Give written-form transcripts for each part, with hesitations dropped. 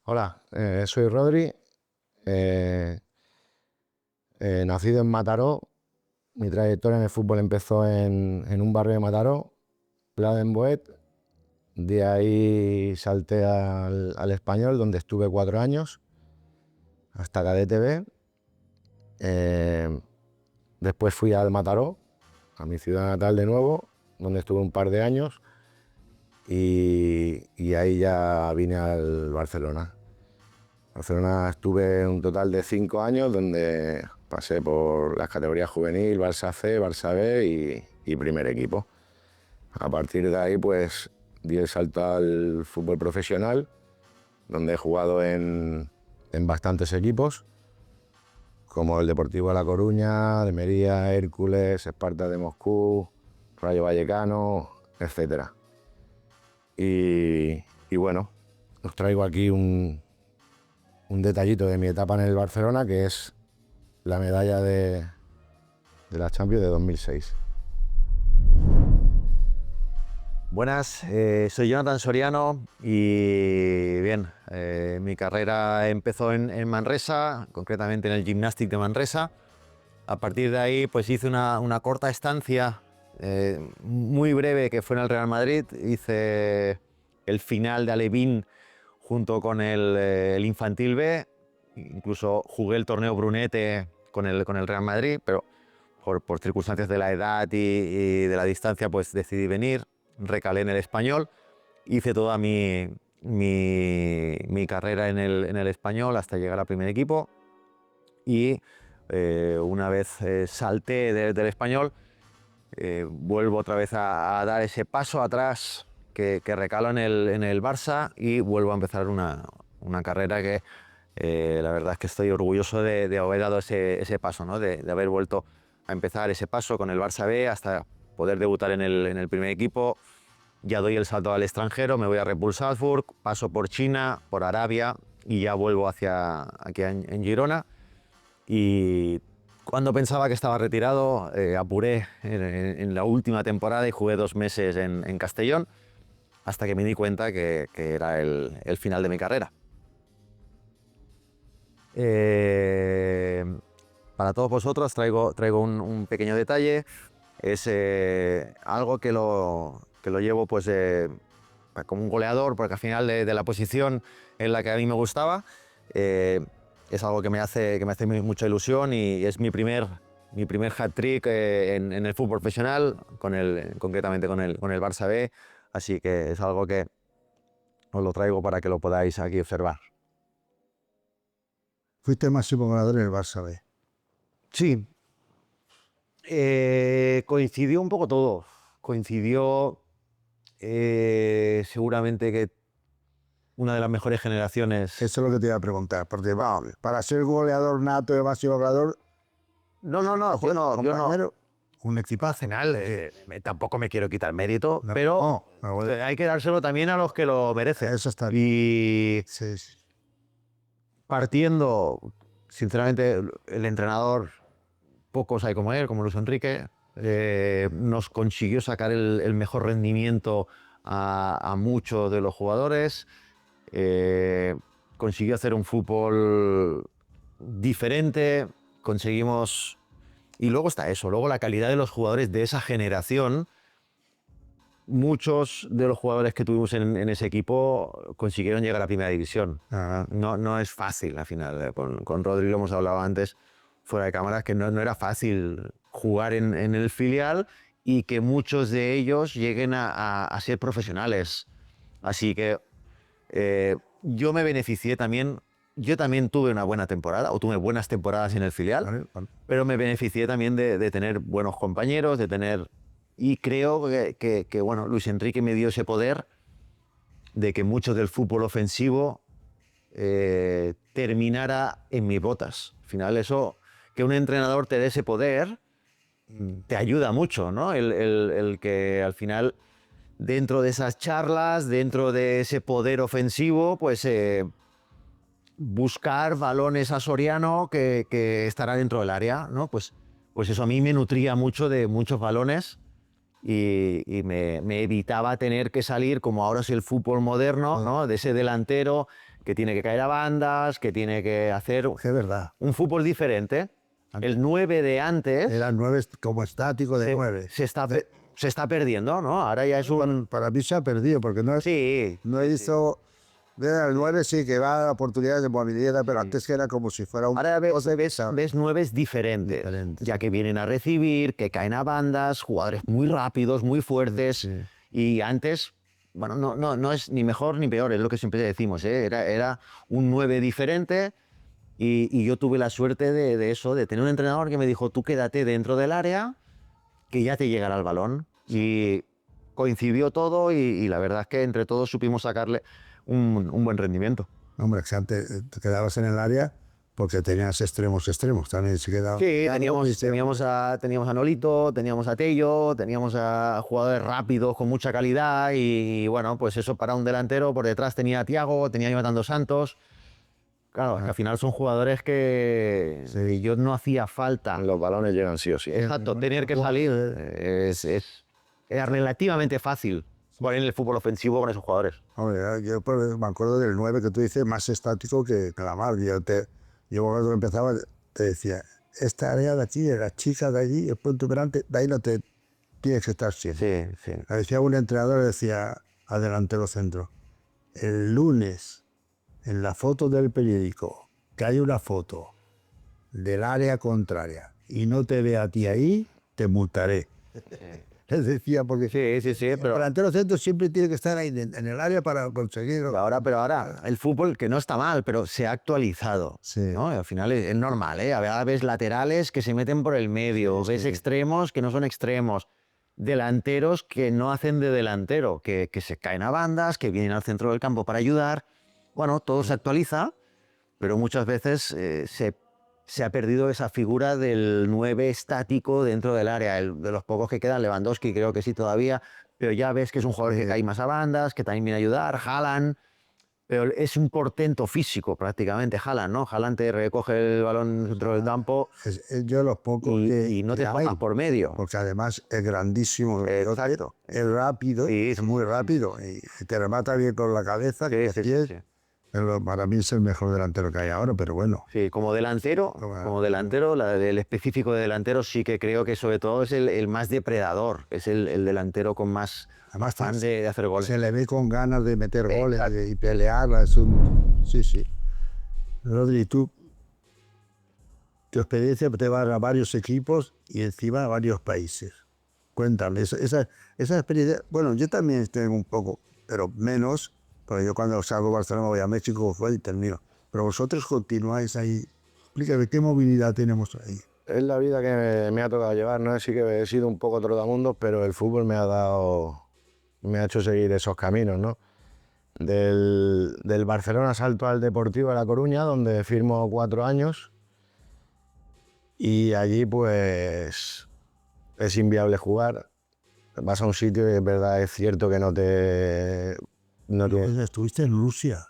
Hola, soy Rodri, eh, nacido en Mataró. Mi trayectoria en el fútbol empezó en un barrio de Mataró, Pla en Boet. De ahí salté al Español, donde estuve 4 años, hasta cadete B. Eh, Después fui al Mataró, a mi ciudad natal de nuevo, donde estuve un par de años, y ahí ya vine al Barcelona. Barcelona estuve un total de 5 años, donde pasé por las categorías juvenil, Barça C, Barça B y primer equipo. A partir de ahí, pues di el salto al fútbol profesional, donde he jugado en bastantes equipos, como el Deportivo de La Coruña, Almería, Hércules, Esparta de Moscú, Rayo Vallecano, etc. Y bueno, os traigo aquí un detallito de mi etapa en el Barcelona, que es la medalla de la Champions de 2006. Buenas, soy Jonathan Soriano y bien, mi carrera empezó en Manresa, concretamente en el Gymnàstic de Manresa. A partir de ahí pues hice una corta estancia, muy breve, que fue en el Real Madrid. Hice el final de Alevín junto con el Infantil B, incluso jugué el torneo Brunete con el Real Madrid, pero por circunstancias de la edad y de la distancia pues decidí venir. Recalé en el Español, hice toda mi carrera en el Español hasta llegar al primer equipo y una vez salté del Español, vuelvo otra vez a dar ese paso atrás que recalo en el Barça y vuelvo a empezar una carrera que la verdad es que estoy orgulloso de haber dado ese paso, ¿no? de haber vuelto a empezar ese paso con el Barça B hasta poder debutar en el primer equipo. Ya doy el salto al extranjero, me voy a Red Bull Salzburg, paso por China, por Arabia y ya vuelvo hacia aquí en Girona. Y cuando pensaba que estaba retirado, apuré en la última temporada y jugué 2 meses en Castellón, hasta que me di cuenta que era el final de mi carrera. Eh, para todos vosotros traigo un pequeño detalle. Es algo que lo llevo pues como un goleador, porque al final de la posición en la que a mí me gustaba, es algo que me hace mucha ilusión y es mi primer hat-trick en el fútbol profesional, concretamente con el Barça B, así que es algo que os lo traigo para que lo podáis aquí observar. Fuiste el máximo goleador en el Barça B. Sí, coincidió un poco todo. Coincidió seguramente que una de las mejores generaciones. Eso es lo que te iba a preguntar, porque vamos, para ser goleador nato, el máximo goleador, No, yo no. compañero, un Al equipazo. final, tampoco me quiero quitar mérito, No, pero no, hay que dárselo también a los que lo merecen. eso está bien. Y Sí, sí. partiendo, sinceramente, el entrenador, pocos hay como él, como Luis Enrique, nos consiguió sacar el mejor rendimiento a muchos de los jugadores. Consiguió hacer un fútbol diferente, conseguimos. Y luego está eso, luego la calidad de los jugadores de esa generación. Muchos de los jugadores que tuvimos en ese equipo consiguieron llegar a Primera División. No es fácil al final. Con Rodri lo hemos hablado antes, fuera de cámaras, que no era fácil jugar en el filial y que muchos de ellos lleguen a ser profesionales. Así que yo me beneficié también. Yo también tuve una buena temporada, o tuve buenas temporadas en el filial, Vale. pero me beneficié también de tener buenos compañeros, de tener. Y creo que bueno, Luis Enrique me dio ese poder de que mucho del fútbol ofensivo terminara en mis botas. Al final eso, que un entrenador te dé ese poder, te ayuda mucho, ¿no? El que al final, dentro de esas charlas, dentro de ese poder ofensivo, pues buscar balones a Soriano que estará dentro del área, ¿no? Pues eso a mí me nutría mucho de muchos balones y me evitaba tener que salir, como ahora es el fútbol moderno, ¿no? De ese delantero que tiene que caer a bandas, que tiene que hacer Es verdad. un fútbol diferente. El 9 de antes Era 9 como estático de 9. se está perdiendo, ¿no? Ahora ya es un... Para mí se ha perdido porque no, Sí, no hizo... Era el 9 sí que va a oportunidades de movilidad, pero antes que era como si fuera un... ahora cosa de ves 9 diferentes, Diferentes. ya que vienen a recibir, que caen a bandas, jugadores muy rápidos, muy fuertes. Sí. Y antes, bueno, no es ni mejor ni peor, es lo que siempre decimos, ¿eh? Era un 9 diferente y yo tuve la suerte de eso, de tener un entrenador que me dijo, tú quédate dentro del área, que ya te llegará el balón. Y coincidió todo y la verdad es que entre todos supimos sacarle un buen rendimiento. Hombre, que antes te quedabas en el área porque tenías extremos. También se quedaba... Sí, teníamos a Nolito, teníamos a Tello, teníamos a jugadores rápidos con mucha calidad y bueno, pues eso para un delantero. Por detrás tenía a Thiago, tenía a Jonathan dos Santos. Claro, es que al final son jugadores que yo no hacía falta. Los balones llegan sí o sí. Exacto, tener que salir era relativamente fácil jugar en el fútbol ofensivo con esos jugadores. Hombre, yo me acuerdo del 9 que tú dices, más estático que la mar. Yo cuando empezaba te decía, esta área de aquí, de las chicas de allí, el punto delante, de ahí no te tienes que estar siempre. Sí, sí. Le decía un entrenador, decía al delantero centro, el lunes, en la foto del periódico, que hay una foto del área contraria y no te vea a ti ahí, te multaré. Les decía, porque Sí, el pero delantero centro siempre tiene que estar ahí en el área para conseguir... ahora el fútbol, que no está mal, pero se ha actualizado. Sí. ¿No? Al final es normal, ¿eh? Ahora ves laterales que se meten por el medio, ves extremos que no son extremos, delanteros que no hacen de delantero, que se caen a bandas, que vienen al centro del campo para ayudar. Bueno, todo se actualiza, pero muchas veces se ha perdido esa figura del 9 estático dentro del área. De los pocos que quedan, Lewandowski creo que sí todavía, pero ya ves que es un jugador que cae más a bandas, que también viene a ayudar, Haaland, pero es un portento físico prácticamente Haaland, ¿no? Haaland te recoge el balón dentro del campo Es yo los pocos y no te hay, pasas por medio. porque además es grandísimo, Exacto. es rápido, Sí, es muy rápido y te remata bien con la cabeza, que Sí, así es. sí. Pero para mí es el mejor delantero que hay ahora, pero bueno. Sí, como delantero, el específico de delantero sí que creo que sobre todo es el más depredador, es el delantero con más Además, afán de hacer goles. se le ve con ganas de meter goles y pelearla. Es un... Sí, sí. Rodri, tú, tu experiencia te va a varios equipos y encima a varios países. Cuéntame, esa experiencia... Bueno, yo también tengo un poco, pero menos, porque yo cuando salgo de Barcelona voy a México y termino. Pero vosotros continuáis ahí. Explícame, ¿qué movilidad tenemos ahí? Es la vida que me ha tocado llevar, ¿no? Sí que he sido un poco trotamundos, pero el fútbol me ha hecho seguir esos caminos, ¿no? Del Barcelona salto al Deportivo de La Coruña, donde firmo 4 años. Y allí, pues, es inviable jugar. Vas a un sitio y es verdad, es cierto que no tienes... Estuviste en Rusia.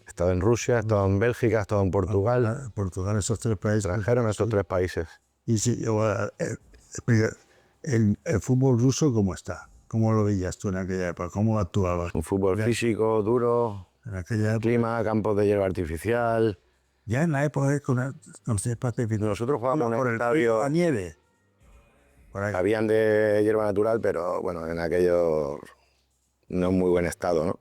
He estado en Rusia, he estado en Bélgica, he estado en Portugal. Portugal, esos 3 países. Extranjero en estos 3 países. Y si, explica, el fútbol ruso, ¿cómo está? ¿Cómo lo veías tú en aquella época? ¿Cómo actuabas? Un fútbol físico, duro, En aquella época, clima, campos de hierba artificial. ya en la época con césped de Nosotros jugábamos en por el el estadio. la nieve. Por ahí. Habían de hierba natural, pero bueno, en aquello no en muy buen estado, ¿no?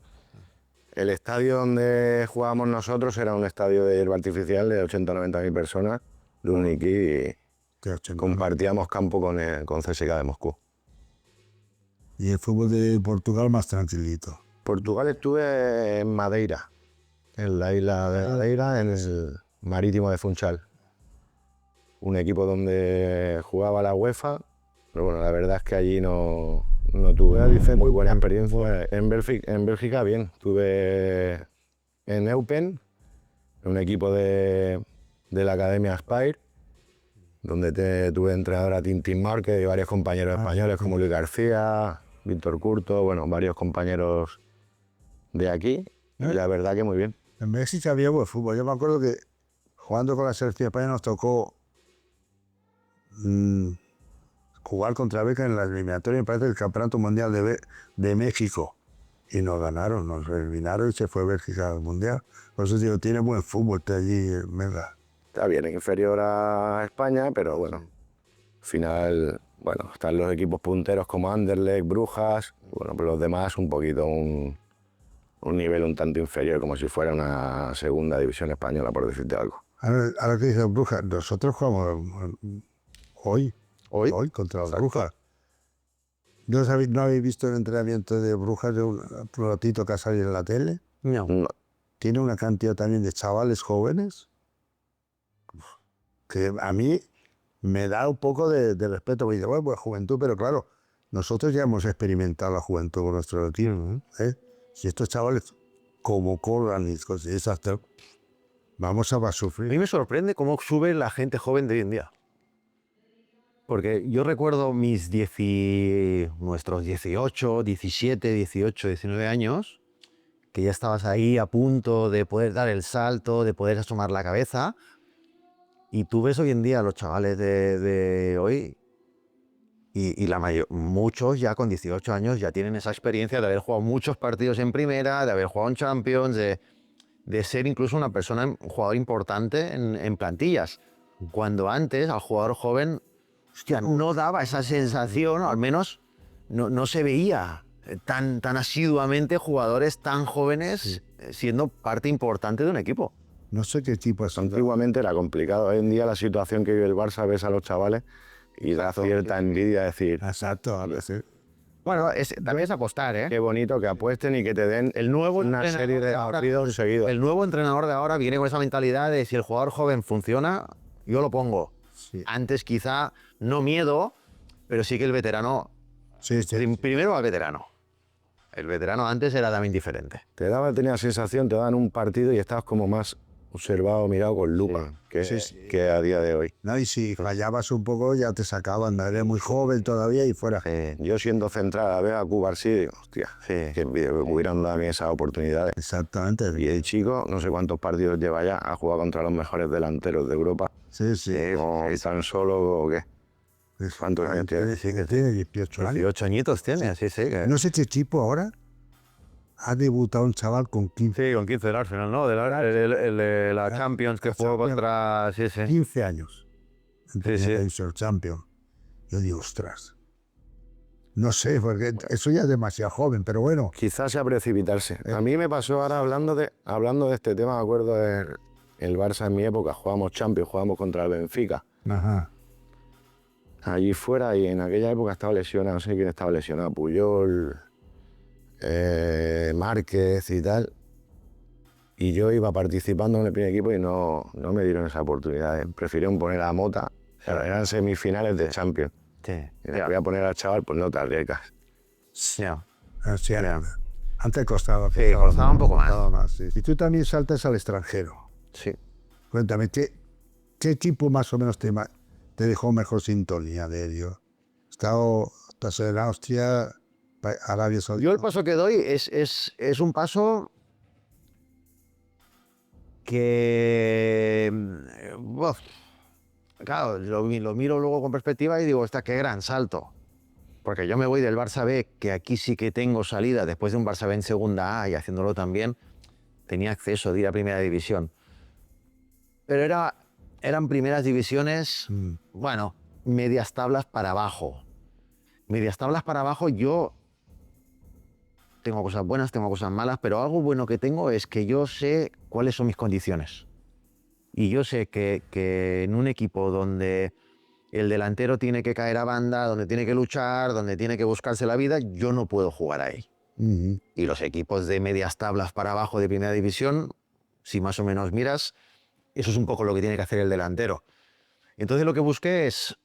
El estadio donde jugábamos nosotros era un estadio de hierba artificial de 80 o 90 mil personas, Luniky, y Que 80. compartíamos campo con CSKA de Moscú. Y el fútbol de Portugal más tranquilito. Portugal estuve en Madeira, en la isla de Madeira, en el Marítimo de Funchal. Un equipo donde jugaba la UEFA, pero bueno, la verdad es que allí no tuve muy buena experiencia. En Bélgica bien, estuve en Eupen, un equipo de la Academia Spire, donde tuve entrenador a Tintín Márquez y varios compañeros españoles como Luis García, Víctor Curto, bueno, varios compañeros de aquí. Y la verdad que muy bien. En México había buen fútbol. Yo me acuerdo que jugando con la selección española nos tocó jugar contra Beca en la eliminatoria, me parece, del Campeonato Mundial de México. y nos ganaron, nos eliminaron y se fue Bélgica al Mundial. Por eso digo, tiene buen fútbol está allí, Mega. Está bien, es inferior a España, pero bueno, al final, bueno, están los equipos punteros como Anderlecht, Brujas, bueno, pero los demás un poquito un nivel un tanto inferior, como si fuera una segunda división española, por decirte algo. Ahora que dices Brujas, nosotros jugamos hoy contra las Brujas. ¿No habéis visto el entrenamiento de Brujas de un ratito que ha salido en la tele? No. No, Tiene una cantidad también de chavales jóvenes que a mí me da un poco de respeto. Me dice, bueno, pues juventud, pero claro, nosotros ya hemos experimentado la juventud con nuestro equipo. Si estos chavales, como corran y cosas, hasta vamos a A sufrir. mí me sorprende cómo sube la gente joven de hoy en día. Porque yo recuerdo nuestros 18, 17, 18, 19 años, que ya estabas ahí a punto de poder dar el salto, de poder asomar la cabeza. Y tú ves hoy en día a los chavales de hoy y muchos ya con 18 años ya tienen esa experiencia de haber jugado muchos partidos en primera, de haber jugado en Champions, de ser incluso un jugador importante en plantillas. Cuando antes al jugador joven, hostia, no daba esa sensación, o al menos no se veía tan asiduamente jugadores tan jóvenes siendo parte importante de un equipo. No sé qué tipo es. antiguamente era complicado. Hoy en día la situación que vive el Barça, ves a los chavales y da cierta envidia decir, Exacto, a veces. Bueno, también es apostar, ¿eh? qué bonito que apuesten y que te den El nuevo una serie de partidos seguidos. El nuevo entrenador de ahora viene con esa mentalidad de si el jugador joven funciona, yo lo pongo. Sí. Antes quizá no miedo, pero sí que el veterano... Sí. Primero al veterano. El veterano antes era también diferente. Tenía la sensación, te daban un partido y estabas como más observado, mirado con lupa, que a día de hoy. No, y si fallabas un poco ya te sacaban, eres muy joven todavía y fuera. Yo siendo central a ver a Cubarsí, digo, hostia, que hubieran dado a mí esas oportunidades. Exactamente. Y el chico, no sé cuántos partidos lleva ya, ha jugado contra los mejores delanteros de Europa. Sí. ¿Y tan solo o qué? ¿Cuántos años tiene? Sí, que tiene 18 años. 18 añitos tiene, sí. No sé qué tipo ahora ha debutado un chaval con 15, Sí, con 15 del Arsenal, ¿no? El de la Champions que jugó contra... Sí. 15 años. Sí. El Champions. Yo digo, ostras. No sé, porque eso ya es demasiado joven, pero bueno. Quizás sea precipitarse. A mí me pasó ahora hablando de este tema, me acuerdo del Barça en mi época, jugábamos Champions, jugábamos contra el Benfica. Ajá. Allí fuera, y en aquella época estaba lesionado, no sé quién estaba lesionado, Puyol, Márquez y tal. Y yo iba participando en el primer equipo y no me dieron esa oportunidad. Prefirieron poner a Mota, eran semifinales de Champions. Sí. Y le voy a poner al chaval, pues no te arriesgas. Antes costaba. Sí, costaba un poco más. Costaba más, sí. Y tú también saltas al extranjero. Sí. Cuéntame, ¿qué equipo más o menos te dejó mejor sintonía de ello? Estás en Austria, Arabia Saudita. Yo el paso que doy es un paso que... claro, lo miro luego con perspectiva y digo, qué gran salto. Porque yo me voy del Barça B, que aquí sí que tengo salida, después de un Barça B en segunda A y haciéndolo también, tenía acceso de ir a primera división. Pero eran primeras divisiones, bueno, medias tablas para abajo. Medias tablas para abajo, yo tengo cosas buenas, tengo cosas malas, pero algo bueno que tengo es que yo sé cuáles son mis condiciones. Y yo sé que en un equipo donde el delantero tiene que caer a banda, donde tiene que luchar, donde tiene que buscarse la vida, yo no puedo jugar ahí. Y los equipos de medias tablas para abajo de primera división, si más o menos miras, eso es un poco lo que tiene que hacer el delantero. Entonces lo que busqué es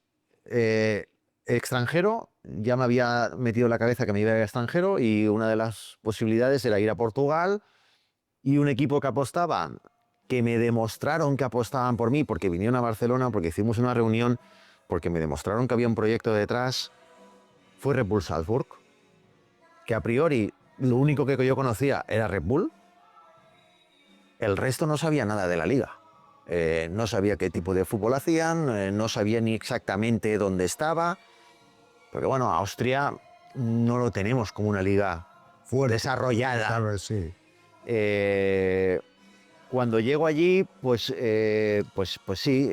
extranjero. Ya me había metido en la cabeza que me iba a ir a extranjero y una de las posibilidades era ir a Portugal, y un equipo que apostaba, que me demostraron que apostaban por mí, porque vinieron a Barcelona, porque hicimos una reunión, porque me demostraron que había un proyecto detrás, fue Red Bull Salzburg, que a priori lo único que yo conocía era Red Bull. El resto no sabía nada de la liga. No sabía qué tipo de fútbol hacían, no sabía ni exactamente dónde estaba. Porque bueno, Austria no lo tenemos como una liga fuerte, desarrollada. Sí. Cuando llego allí, pues sí,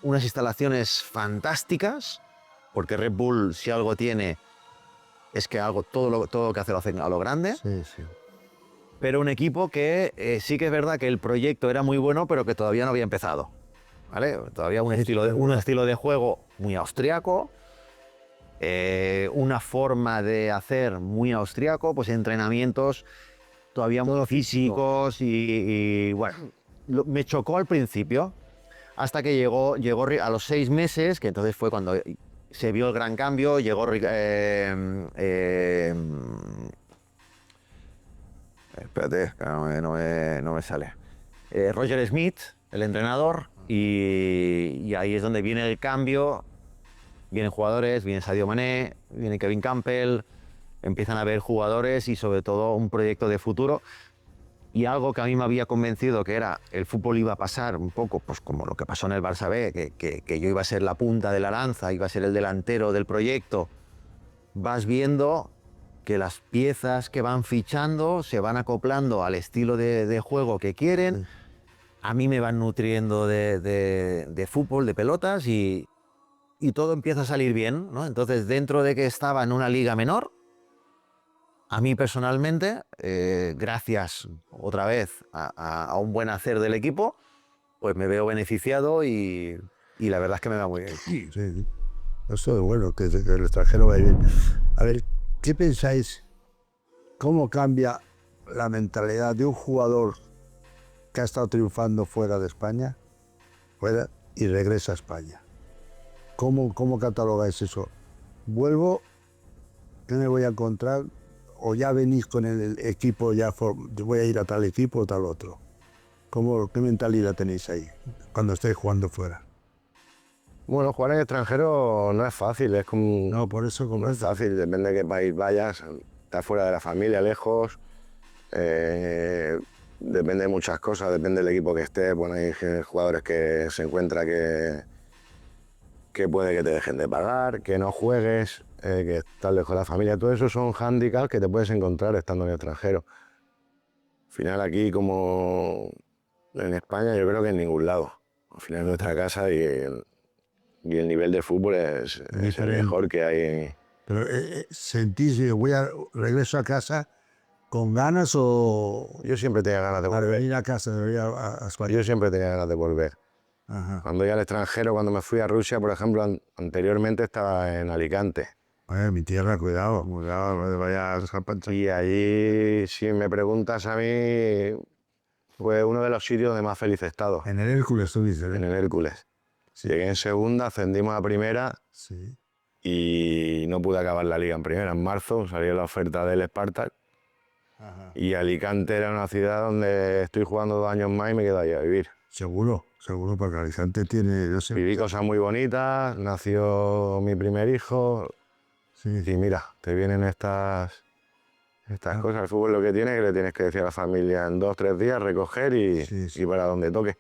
unas instalaciones fantásticas, porque Red Bull, si algo tiene, es que todo lo que hace lo hacen a lo grande. Sí, sí. Pero un equipo que sí que es verdad que el proyecto era muy bueno, pero que todavía no había empezado. ¿Vale? Todavía un estilo de juego muy austriaco, una forma de hacer muy austriaco, pues entrenamientos todavía muy físicos y bueno, me chocó al principio, hasta que llegó a los 6 meses, que entonces fue cuando se vio el gran cambio, llegó espérate, que no me sale. Roger Smith, el entrenador, y ahí es donde viene el cambio. Vienen jugadores, viene Sadio Mané, viene Kevin Campbell, empiezan a haber jugadores y sobre todo un proyecto de futuro. Y algo que a mí me había convencido, que era el fútbol iba a pasar un poco pues como lo que pasó en el Barça B, que yo iba a ser la punta de la lanza, iba a ser el delantero del proyecto. Vas viendo que las piezas que van fichando se van acoplando al estilo de juego que quieren. A mí me van nutriendo de fútbol, de pelotas y todo empieza a salir bien, ¿no? Entonces, dentro de que estaba en una liga menor, a mí personalmente, gracias otra vez a un buen hacer del equipo, pues me veo beneficiado y la verdad es que me va muy bien. Sí. Eso es bueno, que el extranjero va bien. A ver, ¿qué pensáis? ¿Cómo cambia la mentalidad de un jugador que ha estado triunfando fuera de España, y regresa a España? ¿Cómo catalogáis eso? ¿Vuelvo? ¿Qué me voy a encontrar? ¿O ya venís con el equipo, voy a ir a tal equipo o tal otro? ¿Qué mentalidad tenéis ahí cuando estáis jugando fuera? Bueno, jugar en extranjero no es fácil, es como... No, por eso No es fácil, depende de qué país vayas, estás fuera de la familia, lejos, depende de muchas cosas, depende del equipo que estés. Bueno, hay jugadores que se encuentra que puede que te dejen de pagar, que no juegues, que estás lejos de la familia. Todo eso son hándicaps que te puedes encontrar estando en el extranjero. Al final aquí, como en España, yo creo que en ningún lado. Al final es nuestra casa y el nivel de fútbol es el mejor que hay. Pero ¿sentís que regreso a casa con ganas o...? Yo siempre tenía ganas de volver. Para venir a casa, de venir a España. Yo siempre tenía ganas de volver. Ajá. Cuando iba al extranjero, cuando me fui a Rusia, por ejemplo, anteriormente estaba en Alicante. Mi tierra, cuidado, no te vayas a pancha. Y allí, si me preguntas a mí, fue uno de los sitios donde más feliz he estado. En el Hércules tú dices, ¿eh? En el Hércules. Sí. Llegué en segunda, ascendimos a primera Sí. y no pude acabar la liga en primera. En marzo salió la oferta del Spartak. Ajá. Y Alicante era una ciudad donde estoy jugando 2 años más y me quedo ahí a vivir. Seguro, porque Alicante tiene... No sé, Viví cosas muy bonitas, nació mi primer hijo. sí. Y mira, te vienen estas cosas. El fútbol lo que tiene es que le tienes que decir a la familia en 2 o 3 días, recoger y para donde toque.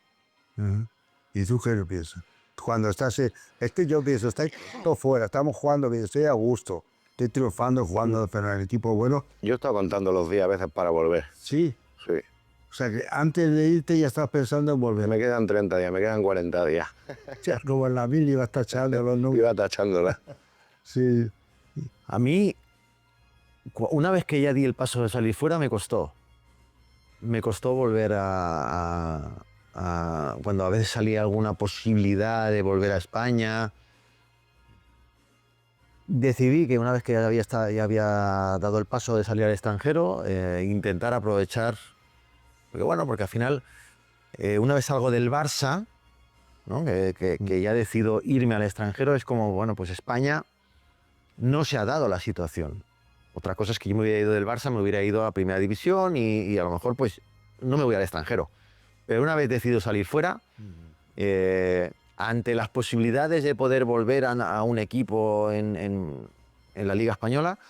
Ajá. ¿Y tú qué piensas? Cuando estás... Es que yo pienso, estáis todo fuera, estamos jugando bien, estoy a gusto. Estoy triunfando, jugando, pero en el equipo bueno. Yo he estado contando los días a veces para volver. Sí. Sí. O sea, que antes de irte ya estás pensando en volver. Me quedan 30 días, me quedan 40 días. Ya, como en la mil ibas tachando los números. Iba tachándola. Sí. A mí, una vez que ya di el paso de salir fuera, me costó. Me costó volver cuando a veces salía alguna posibilidad de volver a España. Decidí que una vez que ya había dado el paso de salir al extranjero, intentar aprovechar. Porque al final, una vez salgo del Barça, ¿no? que ya decido irme al extranjero, es como, bueno, pues España no se ha dado la situación. Otra cosa es que yo me hubiera ido del Barça, me hubiera ido a Primera División y a lo mejor pues no me voy al extranjero. Pero una vez decido salir fuera, ante las posibilidades de poder volver a un equipo en la Liga Española,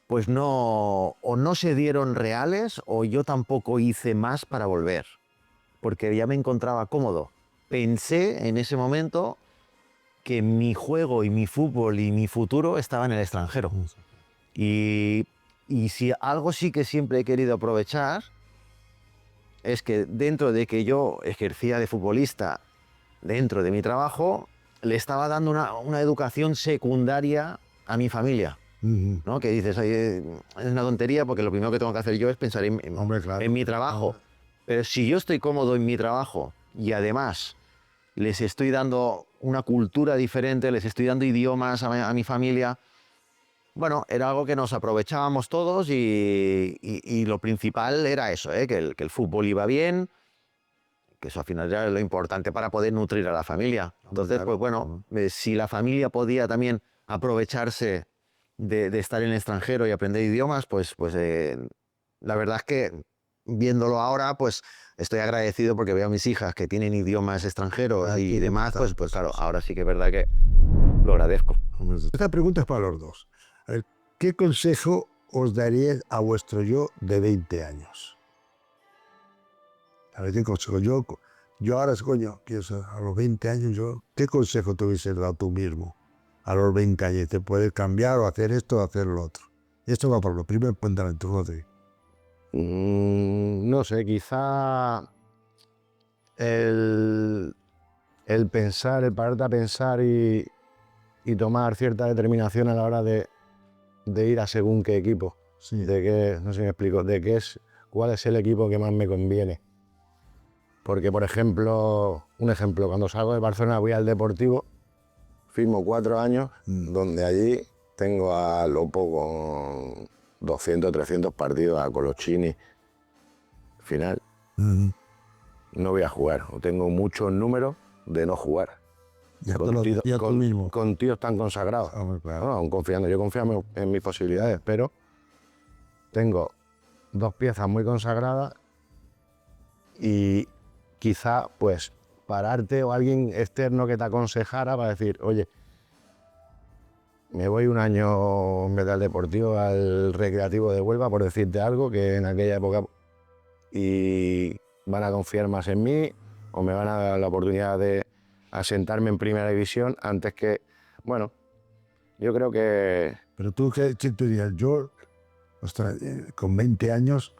pues no se dieron reales o yo tampoco hice más para volver, porque ya me encontraba cómodo. Pensé en ese momento que mi juego y mi fútbol y mi futuro estaba en el extranjero. Y Y si algo sí que siempre he querido aprovechar es que dentro de que yo ejercía de futbolista dentro de mi trabajo, le estaba dando una educación secundaria a mi familia, Ujú. ¿no? Que dices, oye, es una tontería porque lo primero que tengo que hacer yo es pensar Hombre, claro. en mi trabajo. Pero si yo estoy cómodo en mi trabajo y además les estoy dando una cultura diferente, les estoy dando idiomas a mi familia, bueno, era algo que nos aprovechábamos todos y lo principal era eso, que el fútbol iba bien, que eso al final era lo importante para poder nutrir a la familia. Entonces, Claro. pues bueno, si la familia podía también aprovecharse de estar en el extranjero y aprender idiomas, la verdad es que viéndolo ahora, pues estoy agradecido porque veo a mis hijas que tienen idiomas extranjeros Ah, y qué demás, importante, pues claro, sí. ahora sí que es verdad que lo agradezco. Esta pregunta es para los dos. A ver, ¿qué consejo os daríais a vuestro yo de 20 años? A ver, ¿qué consejo? Yo ahora, coño, a los 20 años, ¿qué consejo te hubieses dado tú mismo? A los 20 años, te puedes cambiar o hacer esto o hacer lo otro. Y esto va por lo primero, cuéntame tú, Rodri. No sé, quizá el, el pensar, el pararte a pensar y tomar cierta determinación a la hora de ir a según qué equipo. Sí. De qué, no sé si me explico, cuál es el equipo que más me conviene. Porque, por ejemplo, cuando salgo de Barcelona voy al Deportivo, firmo 4 años, donde allí tengo a Lopo con 200, 300 partidos, a Colochini. Al final, no voy a jugar, o tengo muchos números de no jugar. Ya te lo decías tú mismo. Con tíos tan consagrados. Hombre, claro. No, aún confiando, yo confío en mis posibilidades, pero tengo 2 piezas muy consagradas y quizá pues pararte o alguien externo que te aconsejara para decir, oye, me voy un año en vez del Deportivo al Recreativo de Huelva, por decirte algo, que en aquella época y van a confiar más en mí o me van a dar la oportunidad de asentarme en Primera División antes que, bueno, yo creo que Pero tú, ¿qué te dirías? Yo, ostras, con 20 años,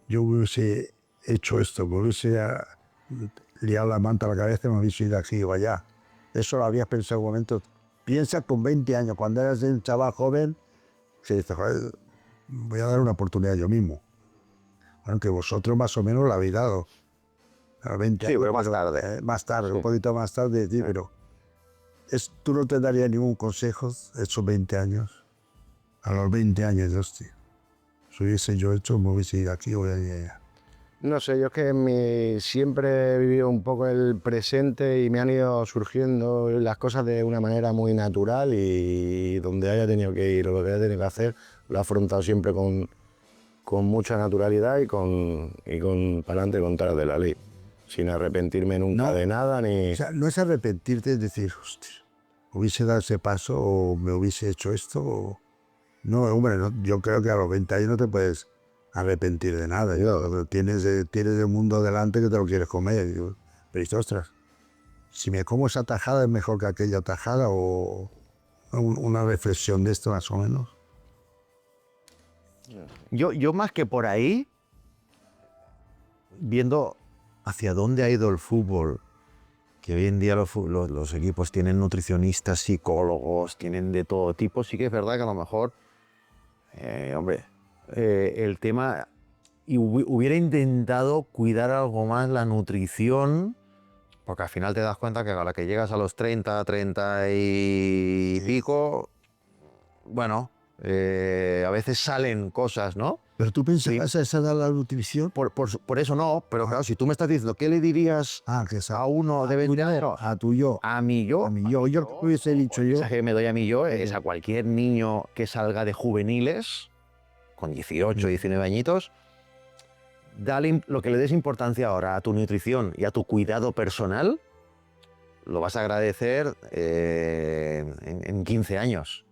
yo hubiese hecho esto, me hubiese liado la manta a la cabeza y me hubiese ido aquí o allá. Eso lo habías pensado en un momento. Piensa con 20 años, cuando eras un chaval joven, se dice, joder, voy a dar una oportunidad yo mismo. Aunque vosotros más o menos la habéis dado. A los 20 sí, años, pero más tarde. más tarde, Sí. un poquito más tarde, sí, pero tú no te darías ningún consejo esos 20 años. A los 20 años, hostia. Si hubiese yo hecho, me hubiese ido aquí o allá. No sé, yo es que siempre he vivido un poco el presente y me han ido surgiendo las cosas de una manera muy natural y donde haya tenido que ir o lo que haya tenido que hacer, lo he afrontado siempre con mucha naturalidad y con para adelante contra de la ley, sin arrepentirme nunca No. de nada ni... O sea, no es arrepentirte, es decir, hostia, hubiese dado ese paso o me hubiese hecho esto. No, hombre, yo creo que a los 20 años no te puedes arrepentir de nada. Tienes el mundo delante que te lo quieres comer. Pero dices, ostras, si me como esa tajada es mejor que aquella tajada o una reflexión de esto más o menos. Yo más que por ahí, viendo hacia dónde ha ido el fútbol, que hoy en día los equipos tienen nutricionistas, psicólogos, tienen de todo tipo, sí que es verdad que a lo mejor, el tema, y hubiera intentado cuidar algo más la nutrición, porque al final te das cuenta que a la que llegas a los 30 y pico, bueno, a veces salen cosas, ¿no? Pero tú piensas, ¿esa da la nutrición? Por eso no, pero claro, si tú me estás diciendo, ¿qué le dirías Que a uno de 20 años? a tu yo. A mi yo. A mi yo. Yo lo que hubiese dicho El yo. mensaje que me doy a mi yo es a cualquier niño que salga de juveniles, con 18, 19 añitos, dale lo que le des importancia ahora a tu nutrición y a tu cuidado personal, lo vas a agradecer en 15 años.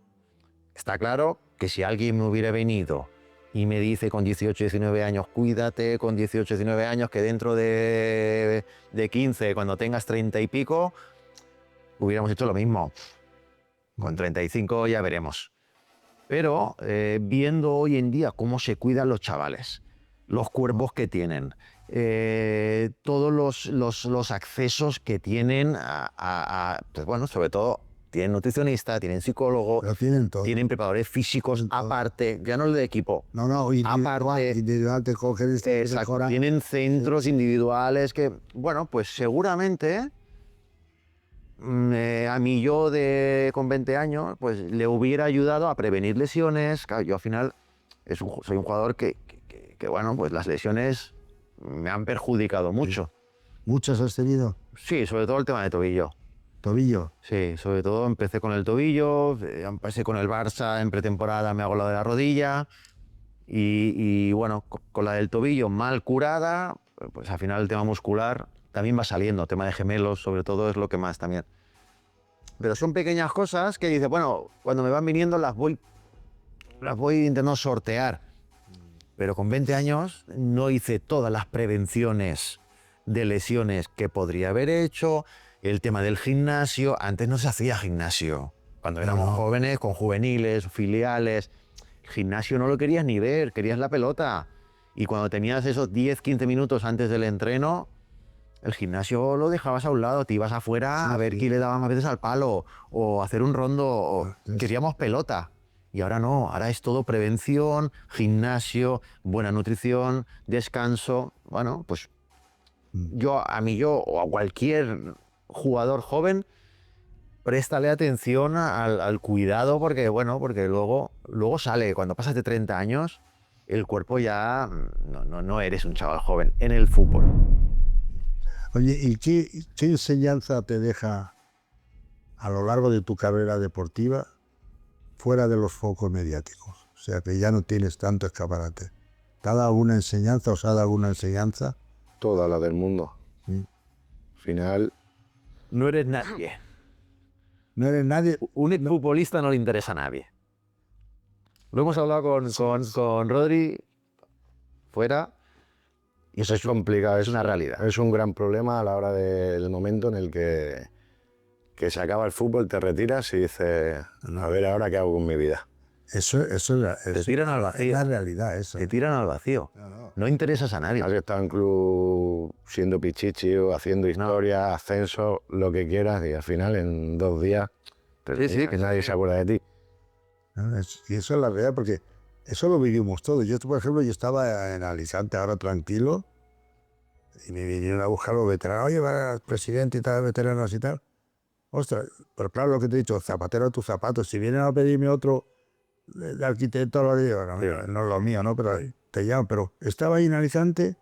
Está claro que si alguien me hubiera venido y me dice con 18, 19 años, cuídate con 18, 19 años, que dentro de 15, cuando tengas 30 y pico, hubiéramos hecho lo mismo. Con 35 ya veremos. Pero viendo hoy en día cómo se cuidan los chavales, los cuerpos que tienen, todos los accesos que tienen pues bueno, sobre todo tienen nutricionista, tienen psicólogo, Lo tienen todo. tienen preparadores físicos aparte, ya no el de equipo. No, individual te cogen este Exacto, tienen centros individuales que, bueno, pues seguramente a mí yo con 20 años, pues le hubiera ayudado a prevenir lesiones. Claro, yo al final soy un jugador que, bueno, pues las lesiones me han perjudicado mucho. ¿Muchas has tenido? Sí, sobre todo el tema de tobillo. ¿Tobillo? Sí, sobre todo empecé con el tobillo, empecé con el Barça en pretemporada, me hago la de la rodilla y bueno, con la del tobillo mal curada, pues al final el tema muscular también va saliendo, tema de gemelos sobre todo es lo que más también. Pero son pequeñas cosas que dices, bueno, cuando me van viniendo las voy intentando sortear. Pero con 20 años no hice todas las prevenciones de lesiones que podría haber hecho. El tema del gimnasio, antes no se hacía gimnasio. Cuando éramos jóvenes, con juveniles, filiales, el gimnasio no lo querías ni ver, querías la pelota. Y cuando tenías esos 10, 15 minutos antes del entreno, el gimnasio lo dejabas a un lado, te ibas afuera a ver quién le daba más veces al palo, o hacer un rondo, o queríamos pelota. Y ahora no, ahora es todo prevención, gimnasio, buena nutrición, descanso. Bueno, pues yo o a cualquier jugador joven, préstale atención al cuidado porque, bueno, porque luego sale, cuando pasas de 30 años, el cuerpo ya no eres un chaval joven en el fútbol. Oye, ¿y qué enseñanza te deja a lo largo de tu carrera deportiva fuera de los focos mediáticos? O sea, que ya no tienes tanto escaparate. ¿Te ha dado alguna enseñanza o os ha dado alguna enseñanza? Toda la del mundo. Sí. Al final, No eres nadie. No eres nadie. Un futbolista no le interesa a nadie. Lo hemos hablado con Rodri fuera y eso es complicado, es una realidad. es un gran problema a la hora del momento en el que se acaba el fútbol, te retiras y dices, a ver ahora qué hago con mi vida. Eso Te tiran al vacío. es la realidad, eso. Te tiran al vacío. No interesas a nadie. Has estado en club siendo pichichi o haciendo historia, ascenso, lo que quieras, y al final en 2 días que nadie se acuerda de ti. Y eso es la realidad, porque eso lo vivimos todos. Yo, por ejemplo, yo estaba en Alicante ahora tranquilo y me vinieron a buscar los veteranos. Oye, va el presidente y tal, veteranos y tal. Ostras, pero claro, lo que te he dicho, zapatero a tus zapatos. Si vienen a pedirme otro de arquitecto, lo digo, no es lo mío, ¿no? Pero te llamo. Pero estaba ahí en Alicante,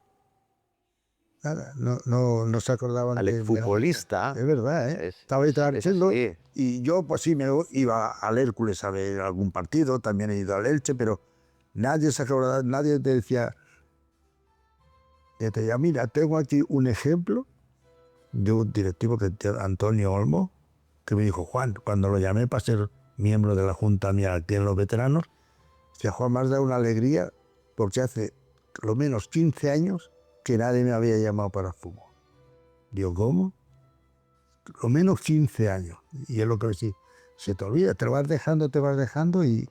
nada, no se acordaban. Al exfutbolista. Es verdad, ¿eh? Estaba ahí tranquilo. Y yo, pues sí, me iba al Hércules a ver algún partido, también he ido al Elche, pero nadie se acordaba, nadie te decía, mira, tengo aquí un ejemplo de un directivo, Antonio Olmo, que me dijo, Juan, cuando lo llamé para ser miembro de la Junta mía que tienen los veteranos, decía, Juan, me has dado una alegría porque hace lo menos 15 años que nadie me había llamado para el fútbol. Digo, ¿cómo? Lo menos 15 años. Y es lo que sí, se te olvida, te vas dejando y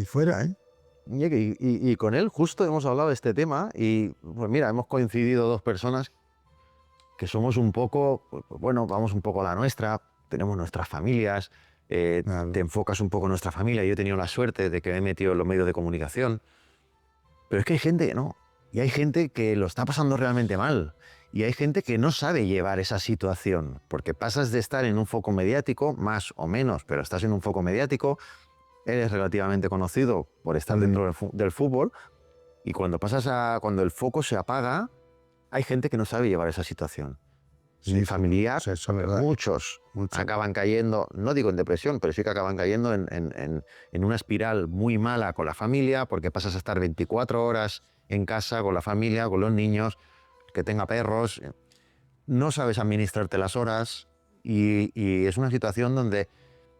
fuera, ¿eh? Y con él justo hemos hablado de este tema y pues mira, hemos coincidido 2 personas que somos un poco, bueno, vamos un poco a la nuestra, tenemos nuestras familias, te enfocas un poco en nuestra familia. Yo he tenido la suerte de que me he metido en los medios de comunicación, pero es que hay gente que no, y hay gente que lo está pasando realmente mal, y hay gente que no sabe llevar esa situación, porque pasas de estar en un foco mediático, más o menos, pero estás en un foco mediático, eres relativamente conocido por estar dentro del fútbol, y cuando el foco se apaga, hay gente que no sabe llevar esa situación. Mi familia, muchos acaban cayendo, no digo en depresión, pero sí que acaban cayendo en una espiral muy mala con la familia, porque pasas a estar 24 horas en casa con la familia, con los niños, que tenga perros, no sabes administrarte las horas y es una situación donde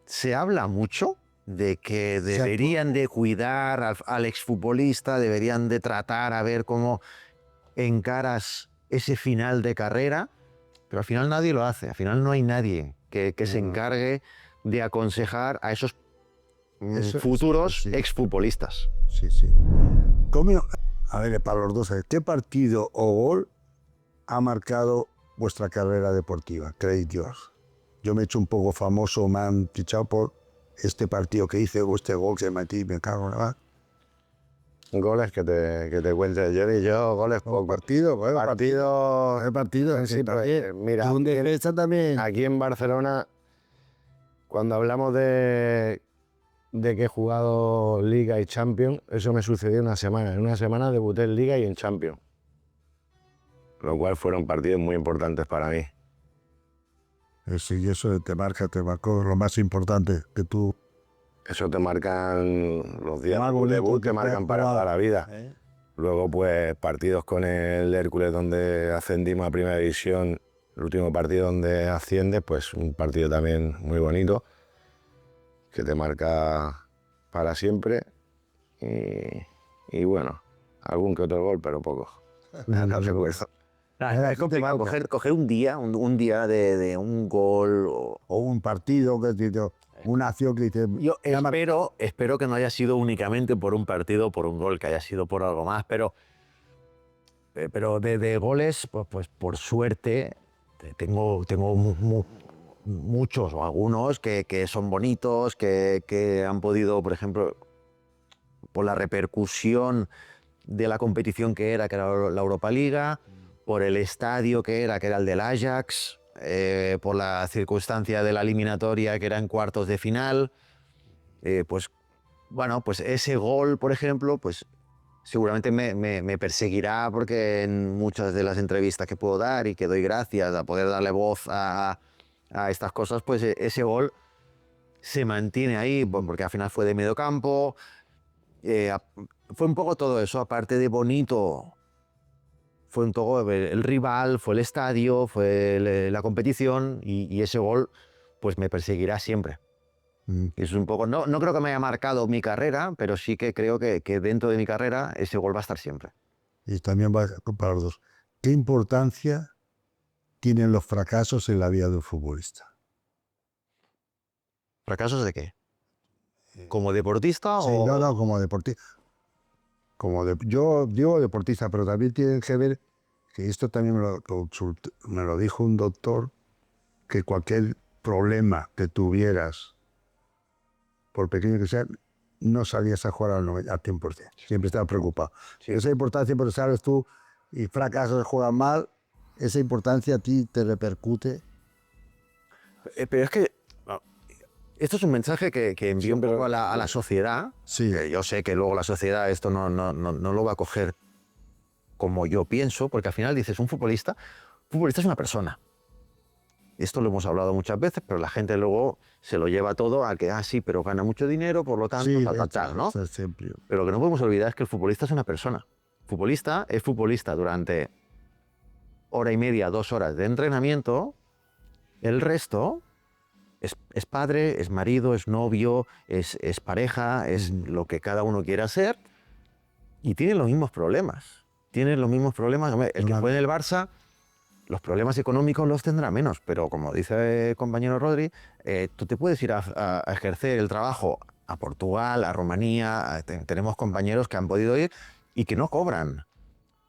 se habla mucho de que deberían de cuidar al exfutbolista, deberían de tratar a ver cómo encaras ese final de carrera, pero al final nadie lo hace, al final no hay nadie que se encargue de aconsejar a esos futuros sí. exfutbolistas. Sí, sí. A ver, para los dos, ¿qué partido o gol ha marcado vuestra carrera deportiva? Creéis Dios. Yo me he hecho un poco famoso, me han fichado por este partido que hice o este gol que metí, me cago en la mar. Goles que te cuente Jerry, yo goles Un pocos. partido, bueno, Partidos, el partido, sí, pues, mira, es un defensa también. aquí en Barcelona, cuando hablamos de que he jugado Liga y Champions, eso me sucedió una semana. En una semana debuté en Liga y en Champions. Lo cual fueron partidos muy importantes para mí. Sí, eso te marcó lo más importante que tú. Eso te marcan los días Más de bonito debut, que te marcan para jugar. toda la vida. Luego, pues, partidos con el Hércules donde ascendimos a Primera División, el último partido donde asciendes, pues un partido también muy bonito, que te marca para siempre. Y bueno, algún que otro gol, pero poco. No recuerdo. Es complicado coger un día, un día de un gol. O un partido, una acción que dice. Yo espero que no haya sido únicamente por un partido o por un gol, que haya sido por algo más, pero de goles, pues por suerte, tengo muchos o algunos que son bonitos, que han podido, por ejemplo, por la repercusión de la competición que era la Europa Liga, por el estadio que era el del Ajax, por la circunstancia de la eliminatoria que era en cuartos de final, pues ese gol, por ejemplo, pues seguramente me perseguirá porque en muchas de las entrevistas que puedo dar y que doy gracias a poder darle voz a estas cosas, pues ese gol se mantiene ahí, porque al final fue de medio campo, fue un poco todo eso, aparte de bonito. Fue un poco el rival, fue el estadio, fue la competición y ese gol pues me perseguirá siempre. Es un poco, no creo que me haya marcado mi carrera, pero sí que creo que dentro de mi carrera ese gol va a estar siempre. Y también va para los dos. ¿Qué importancia tienen los fracasos en la vida de un futbolista? ¿Fracasos de qué? ¿Como deportista Sí, o...? no, como deportista. Yo digo deportista, pero también tiene que ver, que esto también me lo dijo un doctor, que cualquier problema que tuvieras, por pequeño que sea, no salías a jugar al 100%. Siempre estabas preocupado. Sí. Esa importancia, porque sabes tú, y fracasas, juegas mal, esa importancia a ti te repercute. Pero es que esto es un mensaje que envío un poco a la sociedad. Sí. Yo sé que luego la sociedad esto no lo va a coger como yo pienso, porque al final dices, un futbolista es una persona. Esto lo hemos hablado muchas veces, pero la gente luego se lo lleva todo a que, sí, pero gana mucho dinero, por lo tanto, Sí, tal, ¿no? Siempre. Pero lo que no podemos olvidar es que el futbolista es una persona. Futbolista es futbolista durante hora y media, 2 horas de entrenamiento. El resto es padre, es marido, es novio, es pareja, es lo que cada uno quiera ser. Y tiene los mismos problemas. Tiene los mismos problemas. El que juegue en el Barça, los problemas económicos los tendrá menos, pero como dice el compañero Rodri, tú te puedes ir a ejercer el trabajo a Portugal, a Rumanía, tenemos compañeros que han podido ir y que no cobran.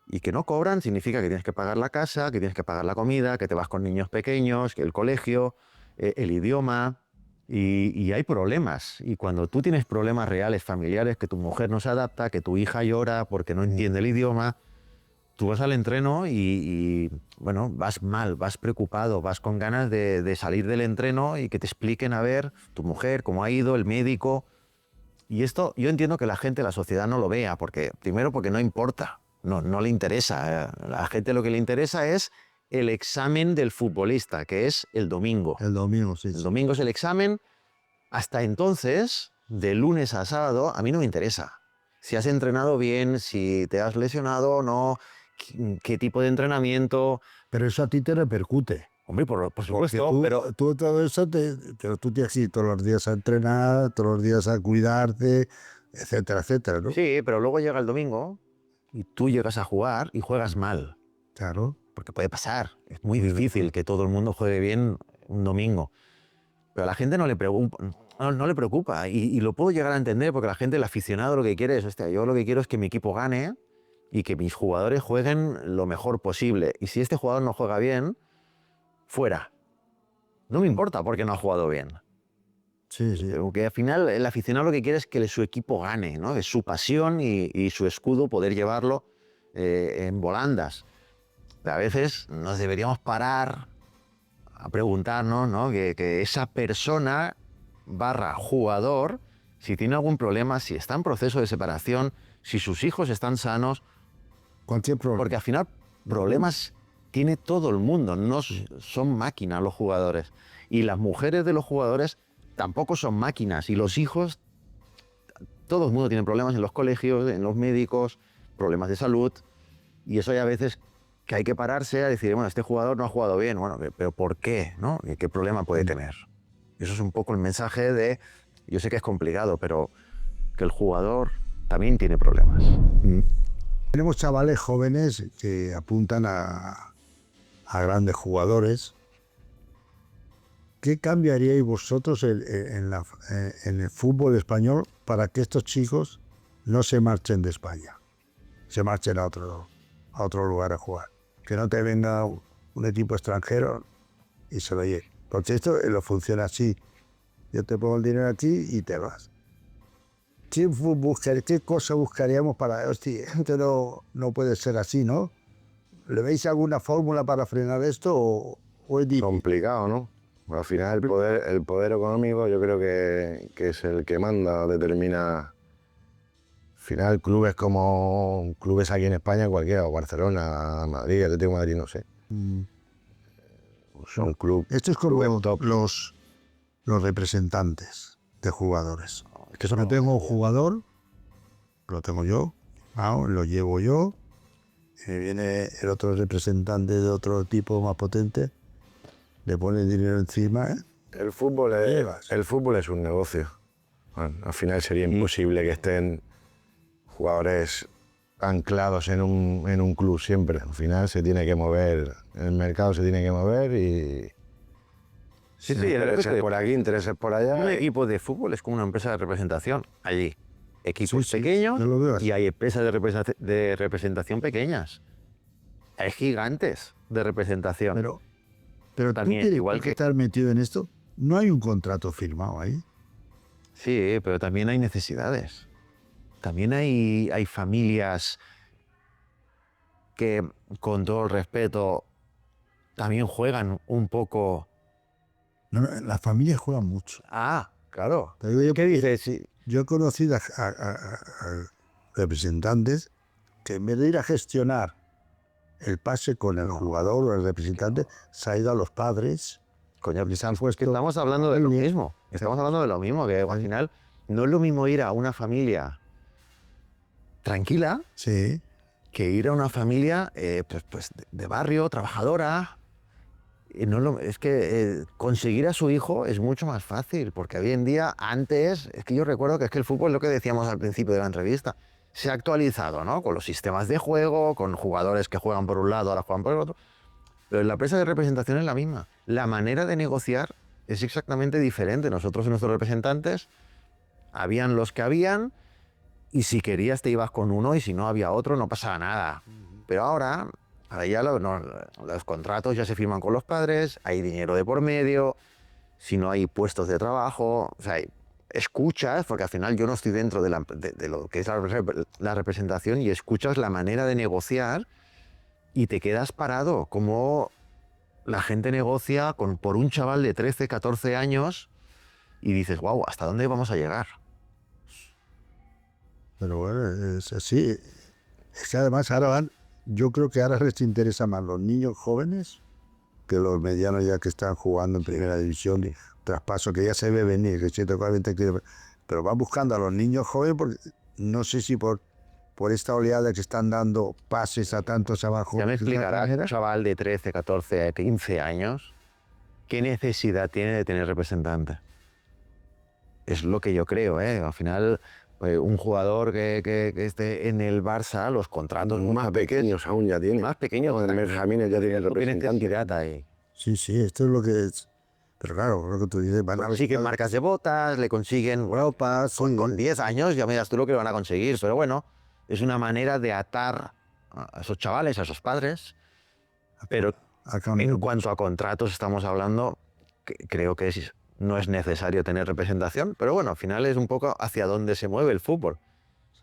Y que no cobran significa que tienes que pagar la casa, que tienes que pagar la comida, que te vas con niños pequeños, que el colegio, el idioma, y hay problemas. Y cuando tú tienes problemas reales, familiares, que tu mujer no se adapta, que tu hija llora porque no entiende el idioma, tú vas al entreno y bueno, vas mal, vas preocupado, vas con ganas de salir del entreno y que te expliquen a ver tu mujer, cómo ha ido, el médico. Y esto yo entiendo que la gente, la sociedad no lo vea, primero porque no importa, no le interesa. A la gente lo que le interesa es el examen del futbolista, que es el domingo. El domingo, sí. El domingo es el examen. Hasta entonces, de lunes a sábado, a mí no me interesa. Si has entrenado bien, si te has lesionado o no, qué tipo de entrenamiento. Pero eso a ti te repercute. Hombre, por supuesto, Porque tú todo eso, tú tienes que ir todos los días a entrenar, todos los días a cuidarte, etcétera, etcétera, ¿no? Sí, pero luego llega el domingo y tú llegas a jugar y juegas mal. Claro. Porque puede pasar. Es muy difícil que todo el mundo juegue bien un domingo. Pero a la gente no le pregunta. no le preocupa. Y lo puedo llegar a entender porque la gente, el aficionado, lo que quiere es, hostia, yo lo que quiero es que mi equipo gane y que mis jugadores jueguen lo mejor posible. Y si este jugador no juega bien, fuera. No me importa porque no ha jugado bien. Sí, sí. Porque al final el aficionado lo que quiere es que su equipo gane, ¿no? Es su pasión y su escudo poder llevarlo en volandas. Pero a veces nos deberíamos parar a preguntarnos, ¿no? que esa persona / jugador, si tiene algún problema, si está en proceso de separación, si sus hijos están sanos, Cualquier problema. porque al final problemas tiene todo el mundo, no son máquinas los jugadores. Y las mujeres de los jugadores tampoco son máquinas. Y los hijos, todo el mundo tiene problemas en los colegios, en los médicos, problemas de salud. Y eso hay a veces que hay que pararse a decir, bueno, este jugador no ha jugado bien, bueno, pero ¿por qué? ¿No? ¿Qué problema puede tener? Eso es un poco el mensaje de, yo sé que es complicado, pero que el jugador también tiene problemas. Tenemos chavales jóvenes que apuntan a grandes jugadores. ¿Qué cambiaríais vosotros en el fútbol español para que estos chicos no se marchen de España? Se marchen a otro lugar a jugar. Que no te venga un equipo extranjero y se lo lleve. Porque esto lo funciona así. Yo te pongo el dinero aquí y te vas. ¿Qué cosa buscaríamos para... Hostia, esto no puede ser así, ¿no? ¿Le veis alguna fórmula para frenar esto o es difícil? Complicado, ¿no? Al final el poder económico yo creo que es el que manda, determina. Al final clubes aquí en España, cualquiera, o Barcelona, Madrid, Atlético de Madrid, no sé. Son clubes. Esto es como clubes top. los representantes de jugadores. Es que eso Yo tengo un jugador, lo tengo yo, lo llevo yo, y viene el otro representante de otro tipo más potente, le pone el dinero encima, ¿eh? El fútbol es un negocio. Bueno, al final sería imposible que estén jugadores anclados en un club siempre. Al final se tiene que mover, el mercado se tiene que mover y... Sí, intereses por aquí, intereses por allá. Un equipo de fútbol es como una empresa de representación. Allí, equipos Sí, pequeños yo lo veo así. y hay empresas de representación pequeñas. Hay gigantes de representación. Pero También, tú que igual que- estar metido en esto, no hay un contrato firmado ahí. Sí, pero también hay necesidades. También hay familias que, con todo el respeto, también juegan un poco... No, las familias juegan mucho. Ah, claro. Te digo yo, ¿Qué dices? Sí. yo he conocido a representantes que en vez de ir a gestionar el pase con el jugador o el representante, se ha ido a los padres. Coño, Les han puesto... estamos hablando de lo mismo. Estamos hablando de lo mismo, que al final no es lo mismo ir a una familia tranquila Sí. que ir a una familia pues de barrio, trabajadora. No es es que conseguir a su hijo es mucho más fácil, porque hoy en día, antes, es que yo recuerdo que es que el fútbol, lo que decíamos al principio de la entrevista, se ha actualizado, ¿no? Con los sistemas de juego, con jugadores que juegan por un lado, ahora juegan por el otro. Pero la empresa de representación es la misma. La manera de negociar es exactamente diferente. Nosotros, nuestros representantes, habían los que habían, y si querías te ibas con uno, y si no había otro, no pasaba nada. Pero ahora ya los contratos ya se firman con los padres, hay dinero de por medio, si no hay puestos de trabajo, o sea, escuchas, porque al final yo no estoy dentro de lo que es la representación, y escuchas la manera de negociar y te quedas parado, como la gente negocia por un chaval de 13, 14 años y dices, wow, ¿hasta dónde vamos a llegar? Pero bueno, es así. Es que además yo creo que ahora les interesa más los niños jóvenes que los medianos ya que están jugando en primera división y traspaso que ya se ve venir, que 140 kilómetros. Pero van buscando a los niños jóvenes porque no sé si por esta oleada que están dando pases a tantos abajo. Ya me explicarás, un chaval de 13, 14, 15 años, ¿qué necesidad tiene de tener representante? Es lo que yo creo, ¿eh? Al final, un jugador que esté en el Barça, los contratos Más pequeños aún ya tienen. más pequeños, En Benjamines ya tienen no tienen representantes. necesidad ahí. Sí, esto es lo que es. Pero claro, lo que tú dices, van a Consiguen marcas de botas, le consiguen ropas, con 10 años, ya me dirás tú lo que lo van a conseguir, pero bueno, es una manera de atar a esos chavales, a esos padres, pero en cuanto a contratos estamos hablando, creo que no es necesario tener representación, pero bueno, al final es un poco hacia dónde se mueve el fútbol.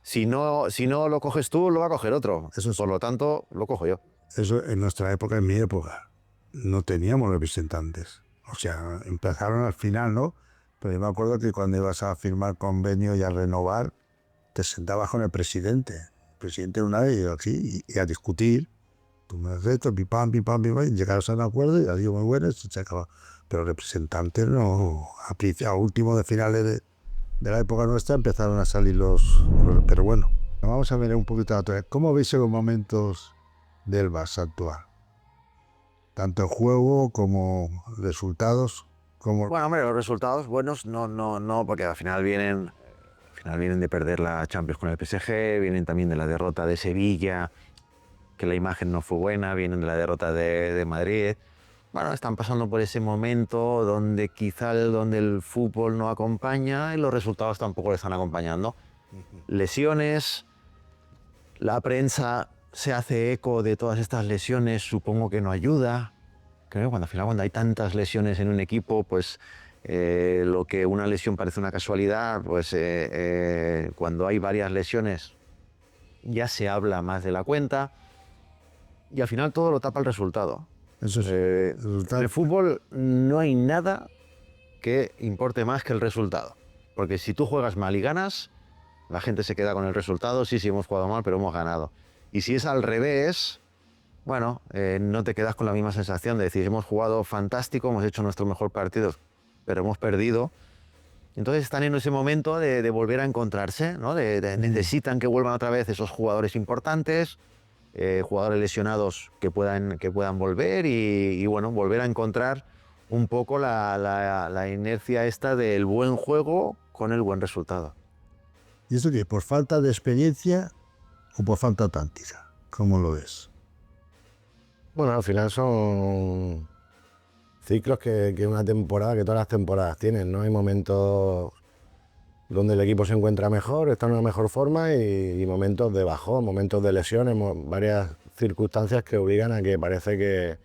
Si no lo coges tú, lo va a coger otro. Eso es, por lo tanto, lo cojo yo. Eso en nuestra época, en mi época, no teníamos representantes. O sea, empezaron al final, ¿no? Pero yo me acuerdo que cuando ibas a firmar convenio y a renovar, te sentabas con el presidente. El presidente una vez iba aquí y a discutir. Tú me haces esto, pim, pam, y llegaros a un acuerdo y adiós, muy bueno, se acaba. Pero representantes no. A último de finales de la época nuestra empezaron a salir los. Pero bueno, vamos a ver un poquito otra vez. ¿Cómo veis los momentos del Barça actual? Tanto en juego como resultados. Como... Bueno, hombre, los resultados buenos no, porque al final vienen de perder la Champions con el PSG, vienen también de la derrota de Sevilla, que la imagen no fue buena, vienen de la derrota de Madrid. Bueno, están pasando por ese momento donde quizá donde el fútbol no acompaña y los resultados tampoco le están acompañando. Lesiones, la prensa se hace eco de todas estas lesiones, supongo que no ayuda. Creo que al final cuando hay tantas lesiones en un equipo, pues lo que una lesión parece una casualidad, pues cuando hay varias lesiones ya se habla más de la cuenta y al final todo lo tapa el resultado. Eso es, en el fútbol no hay nada que importe más que el resultado. Porque si tú juegas mal y ganas, la gente se queda con el resultado. Sí, hemos jugado mal, pero hemos ganado. Y si es al revés, bueno, no te quedas con la misma sensación de decir, hemos jugado fantástico, hemos hecho nuestro mejor partido, pero hemos perdido. Entonces están en ese momento de volver a encontrarse, ¿no? Necesitan que vuelvan otra vez esos jugadores importantes, jugadores lesionados que puedan volver y bueno, volver a encontrar un poco la inercia esta del buen juego con el buen resultado. ¿Y eso qué? ¿Por falta de experiencia o por falta táctica? ¿Cómo lo ves? Bueno, al final son ciclos que una temporada, que todas las temporadas tienen, ¿no? Hay momentos donde el equipo se encuentra mejor, está en una mejor forma y momentos de bajón, momentos de lesiones, varias circunstancias que obligan a que parece que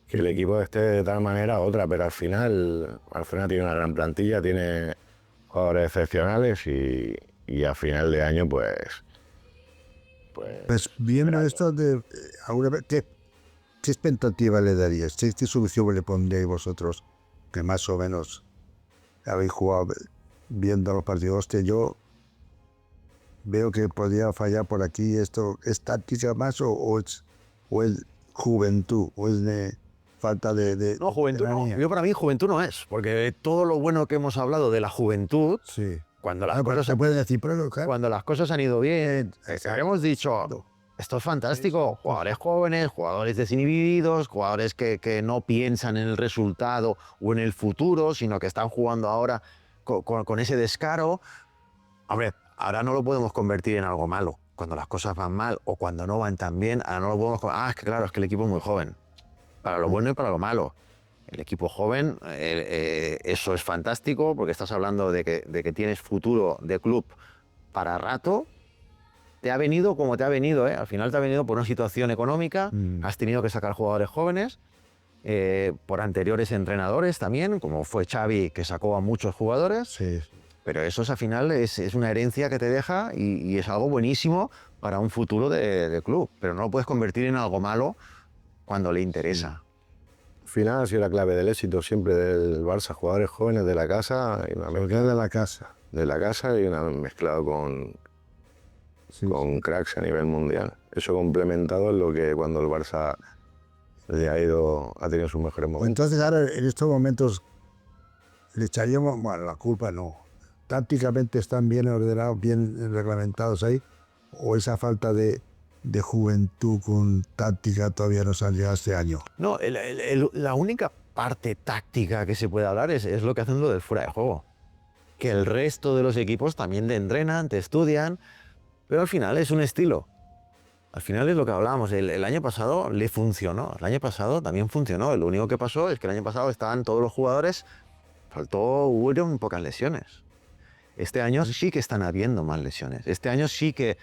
el equipo esté de tal manera u otra, pero al final tiene una gran plantilla, tiene jugadores excepcionales y a final de año pues viendo esto ¿qué expectativa le daríais? ¿Qué solución le pondréis vosotros que más o menos habéis jugado viendo los partidos? Hostia, yo veo que podría fallar por aquí. ¿Esto es táctica más o es juventud? ¿O es de falta de No, juventud no. Yo para mí juventud no es, porque todo lo bueno que hemos hablado de la juventud, sí. Cuando las cosas se puede decir, pero claro, cuando las cosas han ido bien, hemos dicho, esto es fantástico, jugadores jóvenes, jugadores desinhibidos, jugadores que no piensan en el resultado o en el futuro, sino que están jugando ahora con ese descaro. Hombre, ahora no lo podemos convertir en algo malo. Cuando las cosas van mal o cuando no van tan bien, ahora no lo podemos... es que claro, es que el equipo es muy joven. Para lo bueno y para lo malo. El equipo joven, eso es fantástico porque estás hablando de que tienes futuro de club para rato. Te ha venido como te ha venido, Al final te ha venido por una situación económica, has tenido que sacar jugadores jóvenes, por anteriores entrenadores también, como fue Xavi, que sacó a muchos jugadores. sí. Pero eso al final es una herencia que te deja y es algo buenísimo para un futuro de club. Pero no lo puedes convertir en algo malo cuando le interesa. Al final ha sido la clave del éxito siempre del Barça, jugadores jóvenes de la casa. Y una Porque es de la casa. De la casa y una mezclado con cracks a nivel mundial. Eso complementado es lo que cuando el Barça ha tenido sus mejores momentos. Entonces ahora en estos momentos le echaríamos, bueno, la culpa no. Tácticamente están bien ordenados, bien reglamentados ahí, o esa falta de juventud con táctica todavía no salió este año. No, la única parte táctica que se puede hablar es lo que hacen lo del fuera de juego. Que el resto de los equipos también te entrenan, te estudian, pero al final es un estilo. al final es lo que hablábamos, el año pasado le funcionó, el año pasado también funcionó, lo único que pasó es que el año pasado estaban todos los jugadores, hubieron pocas lesiones. Este año sí que están habiendo más lesiones, este año sí que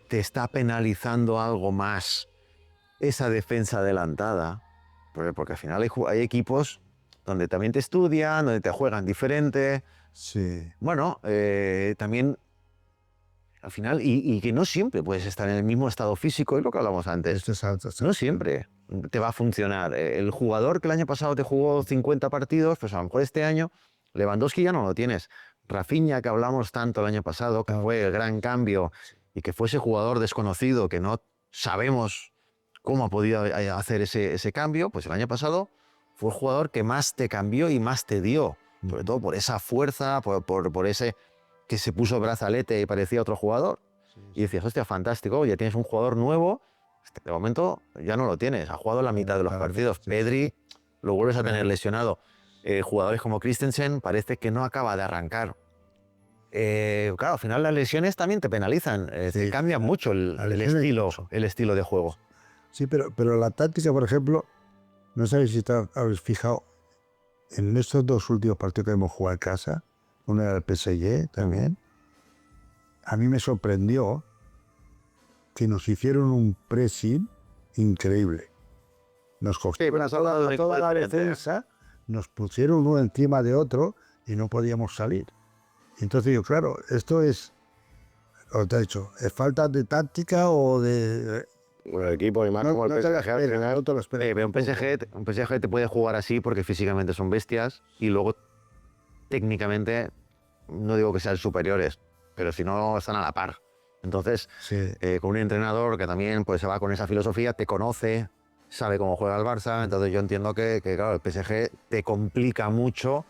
te está penalizando algo más esa defensa adelantada, porque al final hay equipos donde también te estudian, donde te juegan diferente. Sí. Bueno, también al final, y que no siempre puedes estar en el mismo estado físico, es lo que hablamos antes. Esto es alto. No siempre te va a funcionar. El jugador que el año pasado te jugó 50 partidos, pues a lo mejor este año Lewandowski ya no lo tienes. Rafinha, que hablamos tanto el año pasado, que fue el gran cambio y que fue ese jugador desconocido que no sabemos cómo ha podido hacer ese cambio, pues el año pasado fue el jugador que más te cambió y más te dio. Sobre todo por esa fuerza, por ese que se puso brazalete y parecía otro jugador. Y decías, hostia, fantástico, ya tienes un jugador nuevo. De momento ya no lo tienes, ha jugado la mitad de los partidos. Pedri lo vuelves a tener lesionado. Jugadores como Christensen parece que no acaba de arrancar. Claro, al final las lesiones también te penalizan, te cambian mucho el estilo de juego. Sí, pero la táctica, por ejemplo, no sabéis si habéis fijado en estos dos últimos partidos que hemos jugado en casa, uno era el PSG también. A mí me sorprendió que nos hicieron un pressing increíble. Nos cogieron toda la defensa, nos pusieron uno encima de otro y no podíamos salir. Entonces digo, claro, esto es, os he dicho, ¿es falta de táctica o de...? Bueno, el equipo y más como el PSG al final. Pero un PSG te puede jugar así porque físicamente son bestias y luego técnicamente, no digo que sean superiores, pero si no están a la par. Entonces, con un entrenador que también pues, se va con esa filosofía, te conoce, sabe cómo juega el Barça, entonces yo entiendo que claro, el PSG te complica mucho,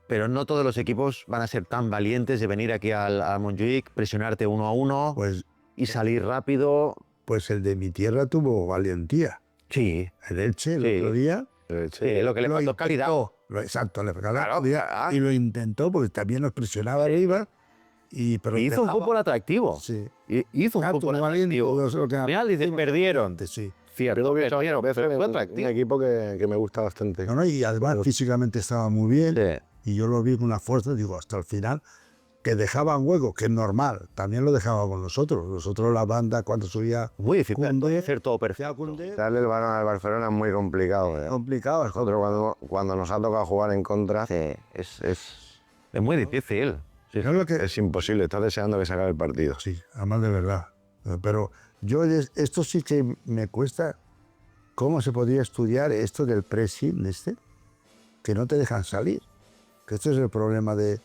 pero no todos los equipos van a ser tan valientes de venir aquí al Montjuïc, presionarte 1-1 y salir rápido. Pues el de mi tierra tuvo valentía. Sí. El Elche el otro día. Sí, lo que le faltó calidad. Exacto, le faltó calidad. Y lo intentó porque también nos presionaba arriba. Pero hizo un fútbol atractivo. Sí. Hizo un fútbol atractivo. Al final dicen, perdieron. Sí. Cierto. Un equipo que me gusta bastante. No, y además físicamente estaba muy bien. Sí. Y yo lo vi con una fuerza, digo, hasta el final. Que dejaban hueco, que es normal, también lo dejábamos nosotros. Nosotros la banda cuando subía... Muy difícil hacer todo perfecto. Darle el balón al Barcelona es muy complicado. Complicado. Nosotros cuando nos ha tocado jugar en contra... Sí, es muy difícil. Sí. No es, es imposible, estás deseando que se acabe el partido. Sí, además de verdad. Pero yo esto sí que me cuesta... ¿Cómo se podría estudiar esto del pressing que no te dejan salir? Que este es el problema de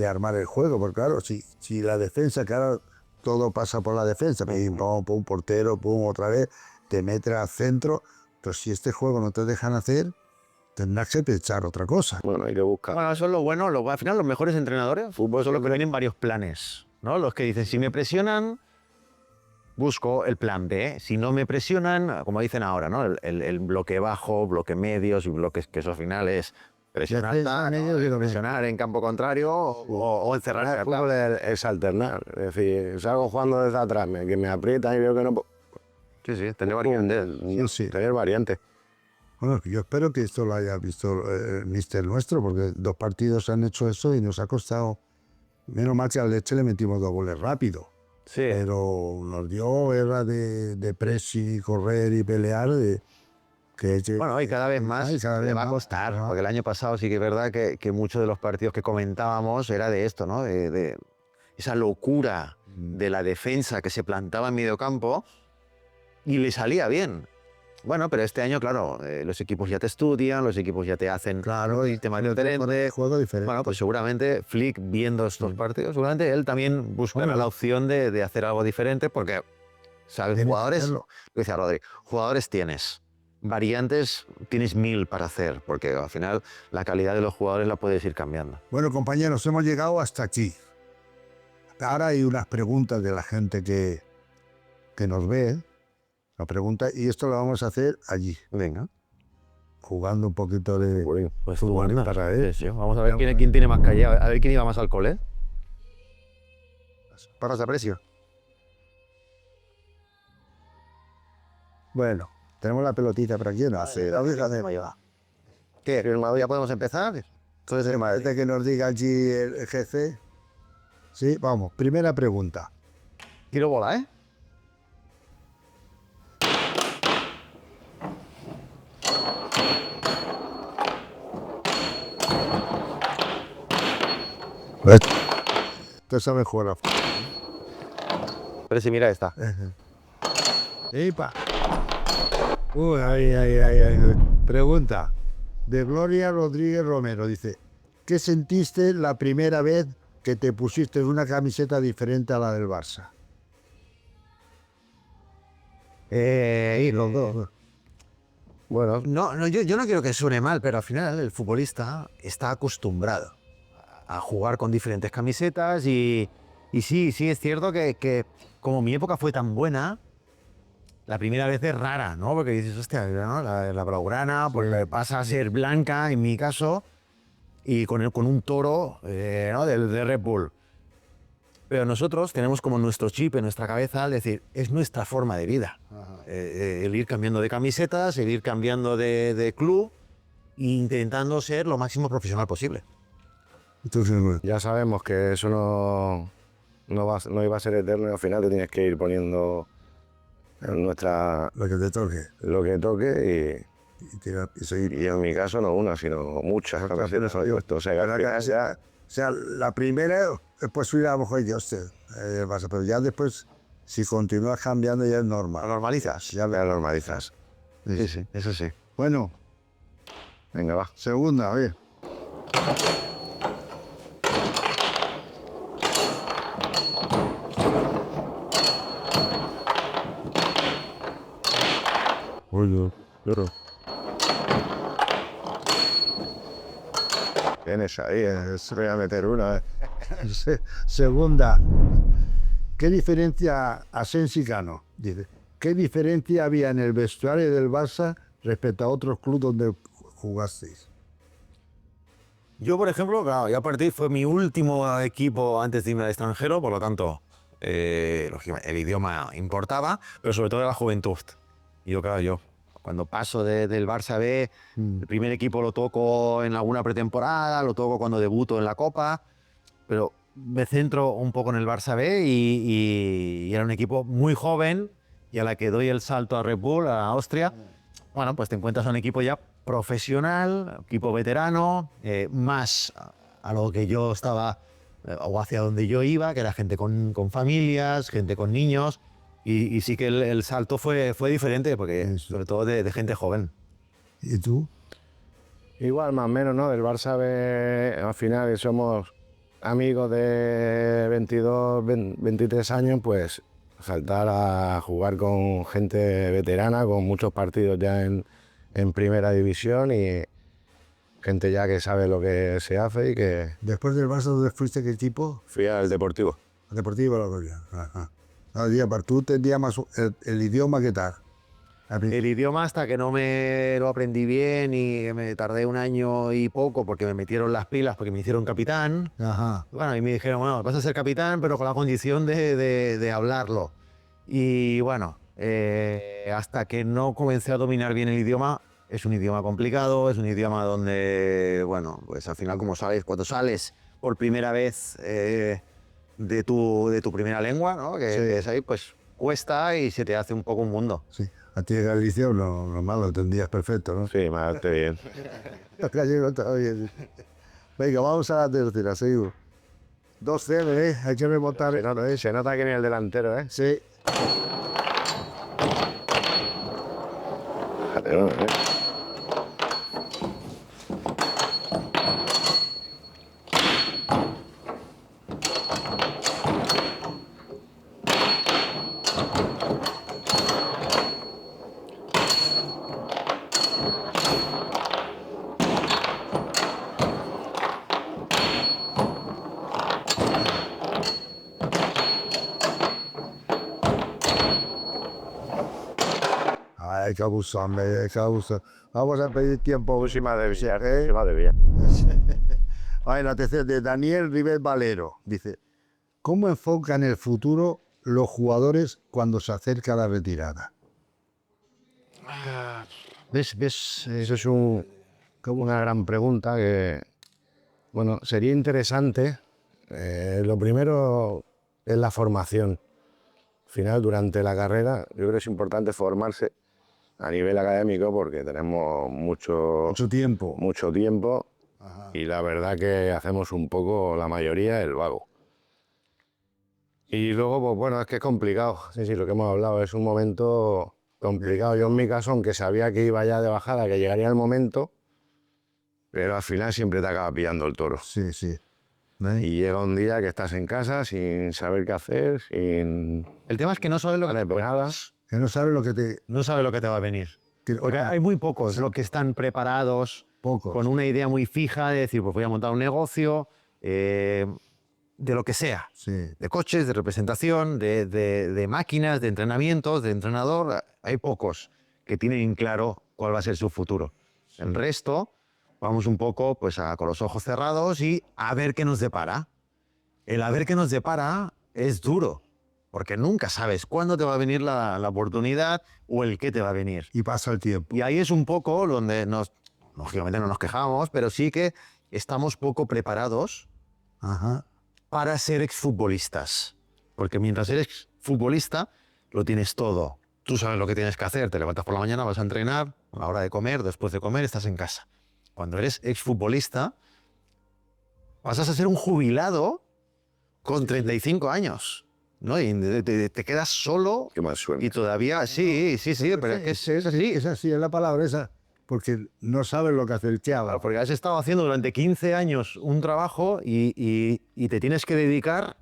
armar el juego, porque claro, si la defensa, claro, todo pasa por la defensa, pum, portero, pum, otra vez, te metes al centro, pero si este juego no te dejan hacer, tendrás que pensar otra cosa. Bueno, hay que buscar. Bueno, eso es lo bueno, al final los mejores entrenadores de fútbol son los que tienen varios planes, ¿no? Los que dicen, si me presionan, busco el plan B, si no me presionan, como dicen ahora, ¿no? El bloque bajo, bloque medios y bloques que eso al final es... Presionar en campo contrario o encerrarse. El fútbol es alternar. Es decir, salgo jugando desde atrás, que me aprietan y veo que no... Sí, tener variantes. Sí. Tener variantes. Bueno, yo espero que esto lo haya visto el míster nuestro, porque 2 partidos han hecho eso y nos ha costado... Menos mal que al Leche le metimos 2 goles rápido. Sí. Pero nos dio guerra de pressing, correr y pelear... Bueno, y cada vez más le va a costar, porque el año pasado sí que es verdad que muchos de los partidos que comentábamos era de esto, ¿no? De esa locura de la defensa que se plantaba en medio campo y le salía bien. Bueno, pero este año, claro, los equipos ya te estudian, los equipos ya te hacen y temas diferentes. Juego diferente. Bueno, pues seguramente Flick, viendo estos partidos, seguramente él también buscará la opción de hacer algo diferente, porque, ¿sabes? Jugadores, lo decía Rodri, jugadores tienes. Variantes tienes 1000 para hacer, porque al final la calidad de los jugadores la puedes ir cambiando. Bueno, compañeros, hemos llegado hasta aquí. Ahora hay unas preguntas de la gente que nos ve, la pregunta, y esto lo vamos a hacer allí. Venga. Jugando un poquito de pues fútbol para él. Sí. Vamos a ver quién tiene más calle, a ver quién iba más al cole. Pagas a precio. Bueno, tenemos la pelotita por aquí, ¿no? Sí, ¿Qué? ¿Ya podemos empezar? Entonces, Parece que nos diga allí el jefe. Sí, vamos. Primera pregunta. quiero bola, ¿eh? Esto sabe jugar a... Pero si mira esta. ¡Epa! Uy, ay. Pregunta. De Gloria Rodríguez Romero. Dice, ¿qué sentiste la primera vez que te pusiste una camiseta diferente a la del Barça? Y los dos. Bueno, yo no quiero que suene mal, pero al final el futbolista está acostumbrado a jugar con diferentes camisetas y sí, es cierto que como mi época fue tan buena, la primera vez es rara, ¿no? Porque dices, hostia, ¿no? La blaugrana pues pasa a ser blanca, en mi caso, y con un toro ¿no? de Red Bull. Pero nosotros tenemos como nuestro chip en nuestra cabeza, es decir, es nuestra forma de vida. El ir cambiando de camisetas, el ir cambiando de club e intentando ser lo máximo profesional posible. Entonces, Ya sabemos que eso no iba a ser eterno y al final te tienes que ir poniendo en nuestra, lo que te toque. lo que toque Y seguir. y en mi caso no una, sino muchas camisetas he puesto. O sea, que al final ya O sea, la primera, después subir a lo mejor yo sé, pero ya después, si continúas cambiando, ya es normal. ¿Lo normalizas? ya normalizas. Sí, eso sí. Bueno, Venga, va. segunda, a ver. Bueno, claro. Tienes ahí, se voy a meter una. Segunda, ¿qué diferencia, Asensi Cano, dice, qué diferencia había en el vestuario del Barça respecto a otros clubes donde jugasteis? Yo, por ejemplo, claro, yo a partir fue mi último equipo antes de irme al extranjero, por lo tanto, lógicamente, el idioma importaba, pero sobre todo la juventud. Y yo, cuando paso del Barça B, el primer equipo lo toco en alguna pretemporada, lo toco cuando debuto en la Copa, pero me centro un poco en el Barça B y era un equipo muy joven y a la que doy el salto a Red Bull, a Austria, bueno, pues te encuentras a un equipo ya profesional, equipo veterano, más a lo que yo estaba o hacia donde yo iba, que era gente con familias, gente con niños, y sí que el salto fue diferente, porque sobre todo de gente joven. ¿Y tú? Igual, más o menos, ¿no? Del Barça B, al final somos amigos de 22, 23 años, pues saltar a jugar con gente veterana, con muchos partidos ya en primera división y gente ya que sabe lo que se hace y que... Después del Barça, ¿dónde fuiste? ¿Qué tipo? Fui al Deportivo. Al Deportivo La Coruña. Ajá. Pero tú entendías más el idioma, ¿qué tal? El idioma hasta que no me lo aprendí bien y me tardé un año y poco porque me metieron las pilas, porque me hicieron capitán. Ajá. Bueno, y me dijeron, bueno, vas a ser capitán, pero con la condición de hablarlo. Y bueno, hasta que no comencé a dominar bien el idioma, es un idioma complicado, es un idioma donde, bueno, pues al final, como sabes, cuando sales por primera vez de tu primera lengua, ¿no? Que es ahí, pues cuesta y se te hace un poco un mundo. Sí. A ti en el liceo normal, lo entendías perfecto, ¿no? Sí, me adapté bien. Los gallegos también. Venga, vamos a la tercera, seguimos. 2-0, ¿eh? Hay que remontar. Se nota que ni el delantero, ¿eh? Sí. Fíjate, ¿no? Hay que abusar, hombre, hay que abusar. Vamos a pedir tiempo. Sí, madre mía, ¿eh? sí, madre mía. Ay, la tercera, de Daniel Rivet Valero. Dice, ¿cómo enfocan el futuro los jugadores cuando se acerca la retirada? Eso es como una gran pregunta que, bueno, sería interesante. Lo primero es la formación. Al final, durante la carrera, yo creo que es importante formarse a nivel académico porque tenemos mucho tiempo Ajá. y la verdad que hacemos un poco, la mayoría, el vago. Y luego, pues bueno, es que es complicado. Sí, lo que hemos hablado, es un momento complicado. Yo en mi caso, aunque sabía que iba ya de bajada, que llegaría el momento, pero al final siempre te acaba pillando el toro. Sí, sí. Y llega un día que estás en casa sin saber qué hacer, sin El tema es que no sabes lo que ganas de nada. Que no sabes lo que te... no sabes lo que te va a venir. Porque hay muy pocos los que están preparados Pocos. con una idea muy fija de decir, pues voy a montar un negocio, de lo que sea. Sí. De coches, de representación, de máquinas, de entrenamientos, de entrenador. Hay pocos que tienen claro cuál va a ser su futuro. El resto, vamos un poco pues, con los ojos cerrados y a ver qué nos depara. El a ver qué nos depara es duro, porque nunca sabes cuándo te va a venir la oportunidad o el qué te va a venir. Y pasa el tiempo. Y ahí es un poco donde lógicamente no nos quejamos, pero sí que estamos poco preparados Ajá. para ser exfutbolistas. Porque mientras eres futbolista, lo tienes todo. Tú sabes lo que tienes que hacer. Te levantas por la mañana, vas a entrenar, a la hora de comer, después de comer, estás en casa. Cuando eres exfutbolista, pasas a ser un jubilado con 35 años. ¿No? Y te quedas solo. Qué más suerte. Y todavía, sí, pero es que es así. Es así, es la palabra esa. Porque no sabes lo que hace el chaval. Porque has estado haciendo durante 15 años un trabajo y te tienes que dedicar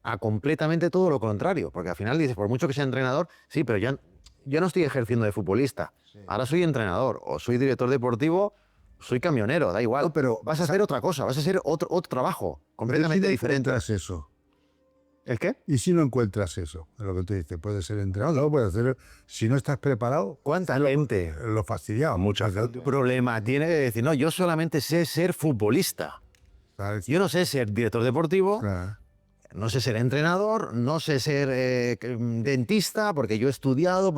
a completamente todo lo contrario. Porque al final dices, por mucho que sea entrenador, sí, pero ya no estoy ejerciendo de futbolista. Ahora soy entrenador o soy director deportivo, soy camionero, da igual. No, pero vas a hacer otra cosa, vas a hacer otro trabajo completamente diferente. Encuentras eso. ¿El qué? ¿Y si no encuentras eso? Es lo que tú dices. Puedes ser entrenador, no puedes hacer. Si no estás preparado, ¿Cuánta gente? lo fastidiado. Muchas El problema tiene que decir, no, yo solamente sé ser futbolista. veces. Yo no sé ser director deportivo, Claro. no sé ser entrenador, no sé ser dentista, porque yo he estudiado,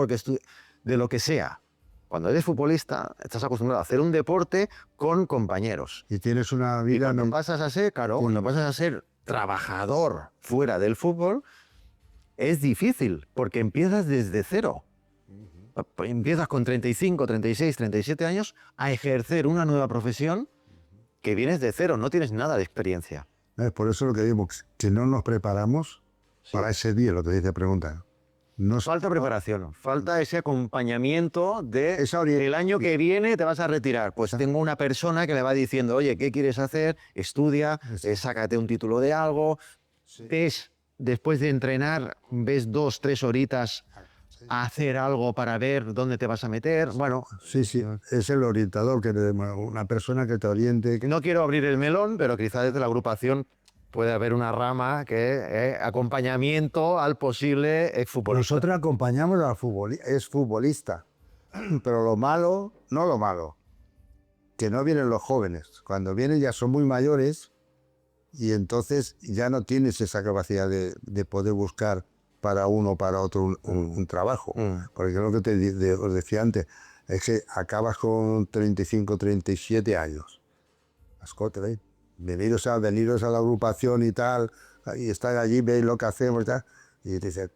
de lo que sea. Cuando eres futbolista, estás acostumbrado a hacer un deporte con compañeros. Y tienes una Y vida... cuando pasas a ser, cuando pasas a ser trabajador fuera del fútbol, es difícil, porque empiezas desde cero. Empiezas con 35, 36, 37 años a ejercer una nueva profesión que vienes de cero, no tienes nada de experiencia. Es por eso lo que digo, que no nos preparamos para ese día, lo que dice pregunta. No Falta preparación, falta ese acompañamiento de Esa orientación. el año que viene te vas a retirar. Pues tengo una persona que le va diciendo, oye, ¿qué quieres hacer? Estudia, sácate un título de algo. Ves, después de entrenar, ves 2, 3 horitas a hacer algo para ver dónde te vas a meter. Bueno, Sí, es el orientador, una persona que te oriente. no quiero abrir el melón, pero quizás desde la agrupación puede haber una rama que acompañamiento al posible exfutbolista. Nosotros acompañamos al futbolista, es futbolista, pero lo malo, no lo malo, que no vienen los jóvenes. Cuando vienen ya son muy mayores y entonces ya no tienes esa capacidad de poder buscar para uno o para otro un trabajo. Porque lo que os decía antes, es que acabas con 35, 37 años. Escolta, ¿veis? Veniros a la agrupación y tal, y estar allí, veis lo que hacemos y tal, y dices,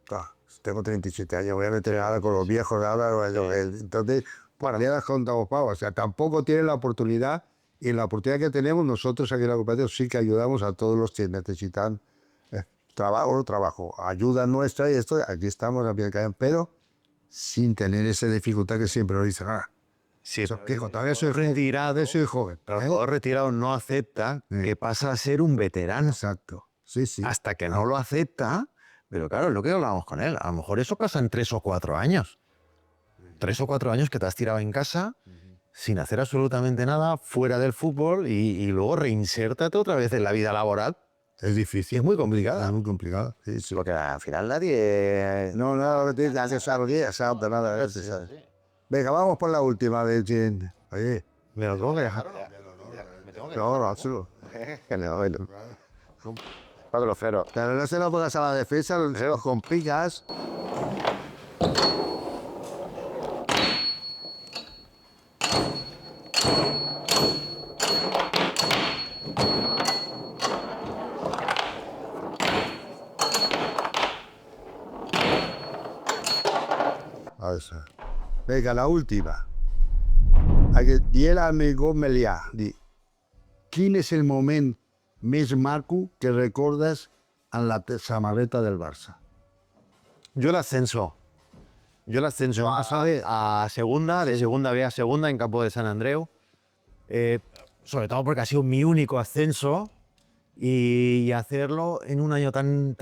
tengo 37 años, voy a meter ahora con los viejos, ahora, entonces, bueno, ya las contamos pavos, o sea, tampoco tienen la oportunidad, y en la oportunidad que tenemos nosotros aquí en la agrupación sí que ayudamos a todos los que necesitan trabajo, ayuda nuestra, y esto, aquí estamos, pero sin tener esa dificultad que siempre nos dicen, Sí, todavía soy retirado, soy joven. pero el jugador retirado no acepta que pasa a ser un veterano. Exacto. Sí, sí. Hasta que no lo acepta, pero claro, es lo que hablábamos con él. A lo mejor eso pasa en 3 o 4 años. 3 o 4 años que te has tirado en casa sin hacer absolutamente nada fuera del fútbol y luego reinsértate otra vez en la vida laboral. Es difícil. Es muy complicada. Es muy complicado. Sí, sí. Porque al final nadie... No, nada, nada. Venga, vamos por la última de Jen. Oye. Me lo tengo que dejar. No, absoluto. 4-0. Pero no se lo pongas a la defensa, con pigas. Barça. Venga, la última. Diel amigo Melià, quin és el moment més maco que recordes en la samarreta del Barça? Yo el ascenso. A segunda, de segunda B a segunda en campo de San Andreu. Sobre todo porque ha sido mi único ascenso y hacerlo en un año tan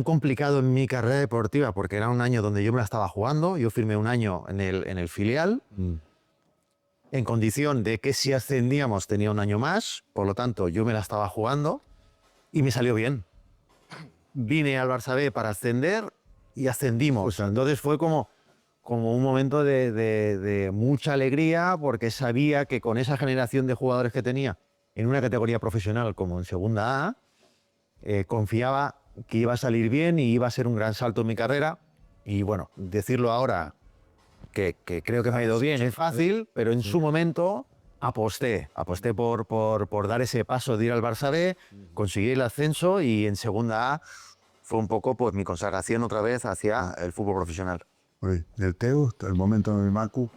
complicado en mi carrera deportiva, porque era un año donde yo me la estaba jugando. Yo firmé un año en el filial, en condición de que si ascendíamos tenía un año más, por lo tanto yo me la estaba jugando y me salió bien. Vine al Barça B para ascender y ascendimos. Entonces fue como un momento de mucha alegría, porque sabía que con esa generación de jugadores que tenía en una categoría profesional como en segunda A, confiaba que iba a salir bien y iba a ser un gran salto en mi carrera. Y bueno, decirlo ahora que creo que me ha ido bien es fácil, pero en su momento aposté por dar ese paso de ir al Barça B, conseguir el ascenso, y en segunda A fue un poco pues mi consagración otra vez hacia el fútbol profesional. ¿El teu? ¿El momento de maco?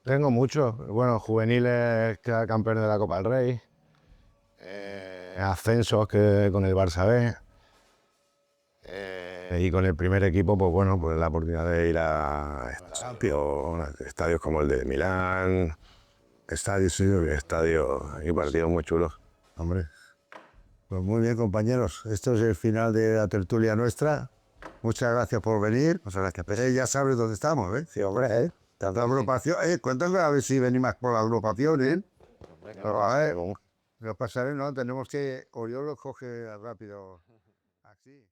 Tengo muchos. Bueno, juveniles, quedar campeón de la Copa del Rey. Ascensos que con el Barça B. Y con el primer equipo, pues bueno, pues la oportunidad de ir a estadios como el de Milán, estadios y partidos muy chulos. Hombre. Pues muy bien, compañeros. Esto es el final de la tertulia nuestra. Muchas gracias por venir. Muchas gracias. Ya sabes dónde estamos, ¿eh? Sí, hombre, La agrupación. Cuéntame a ver si venimos por la agrupación, ¿eh? Pero a ver, lo pasaré, ¿no? Tenemos que... O yo lo coge rápido. Así.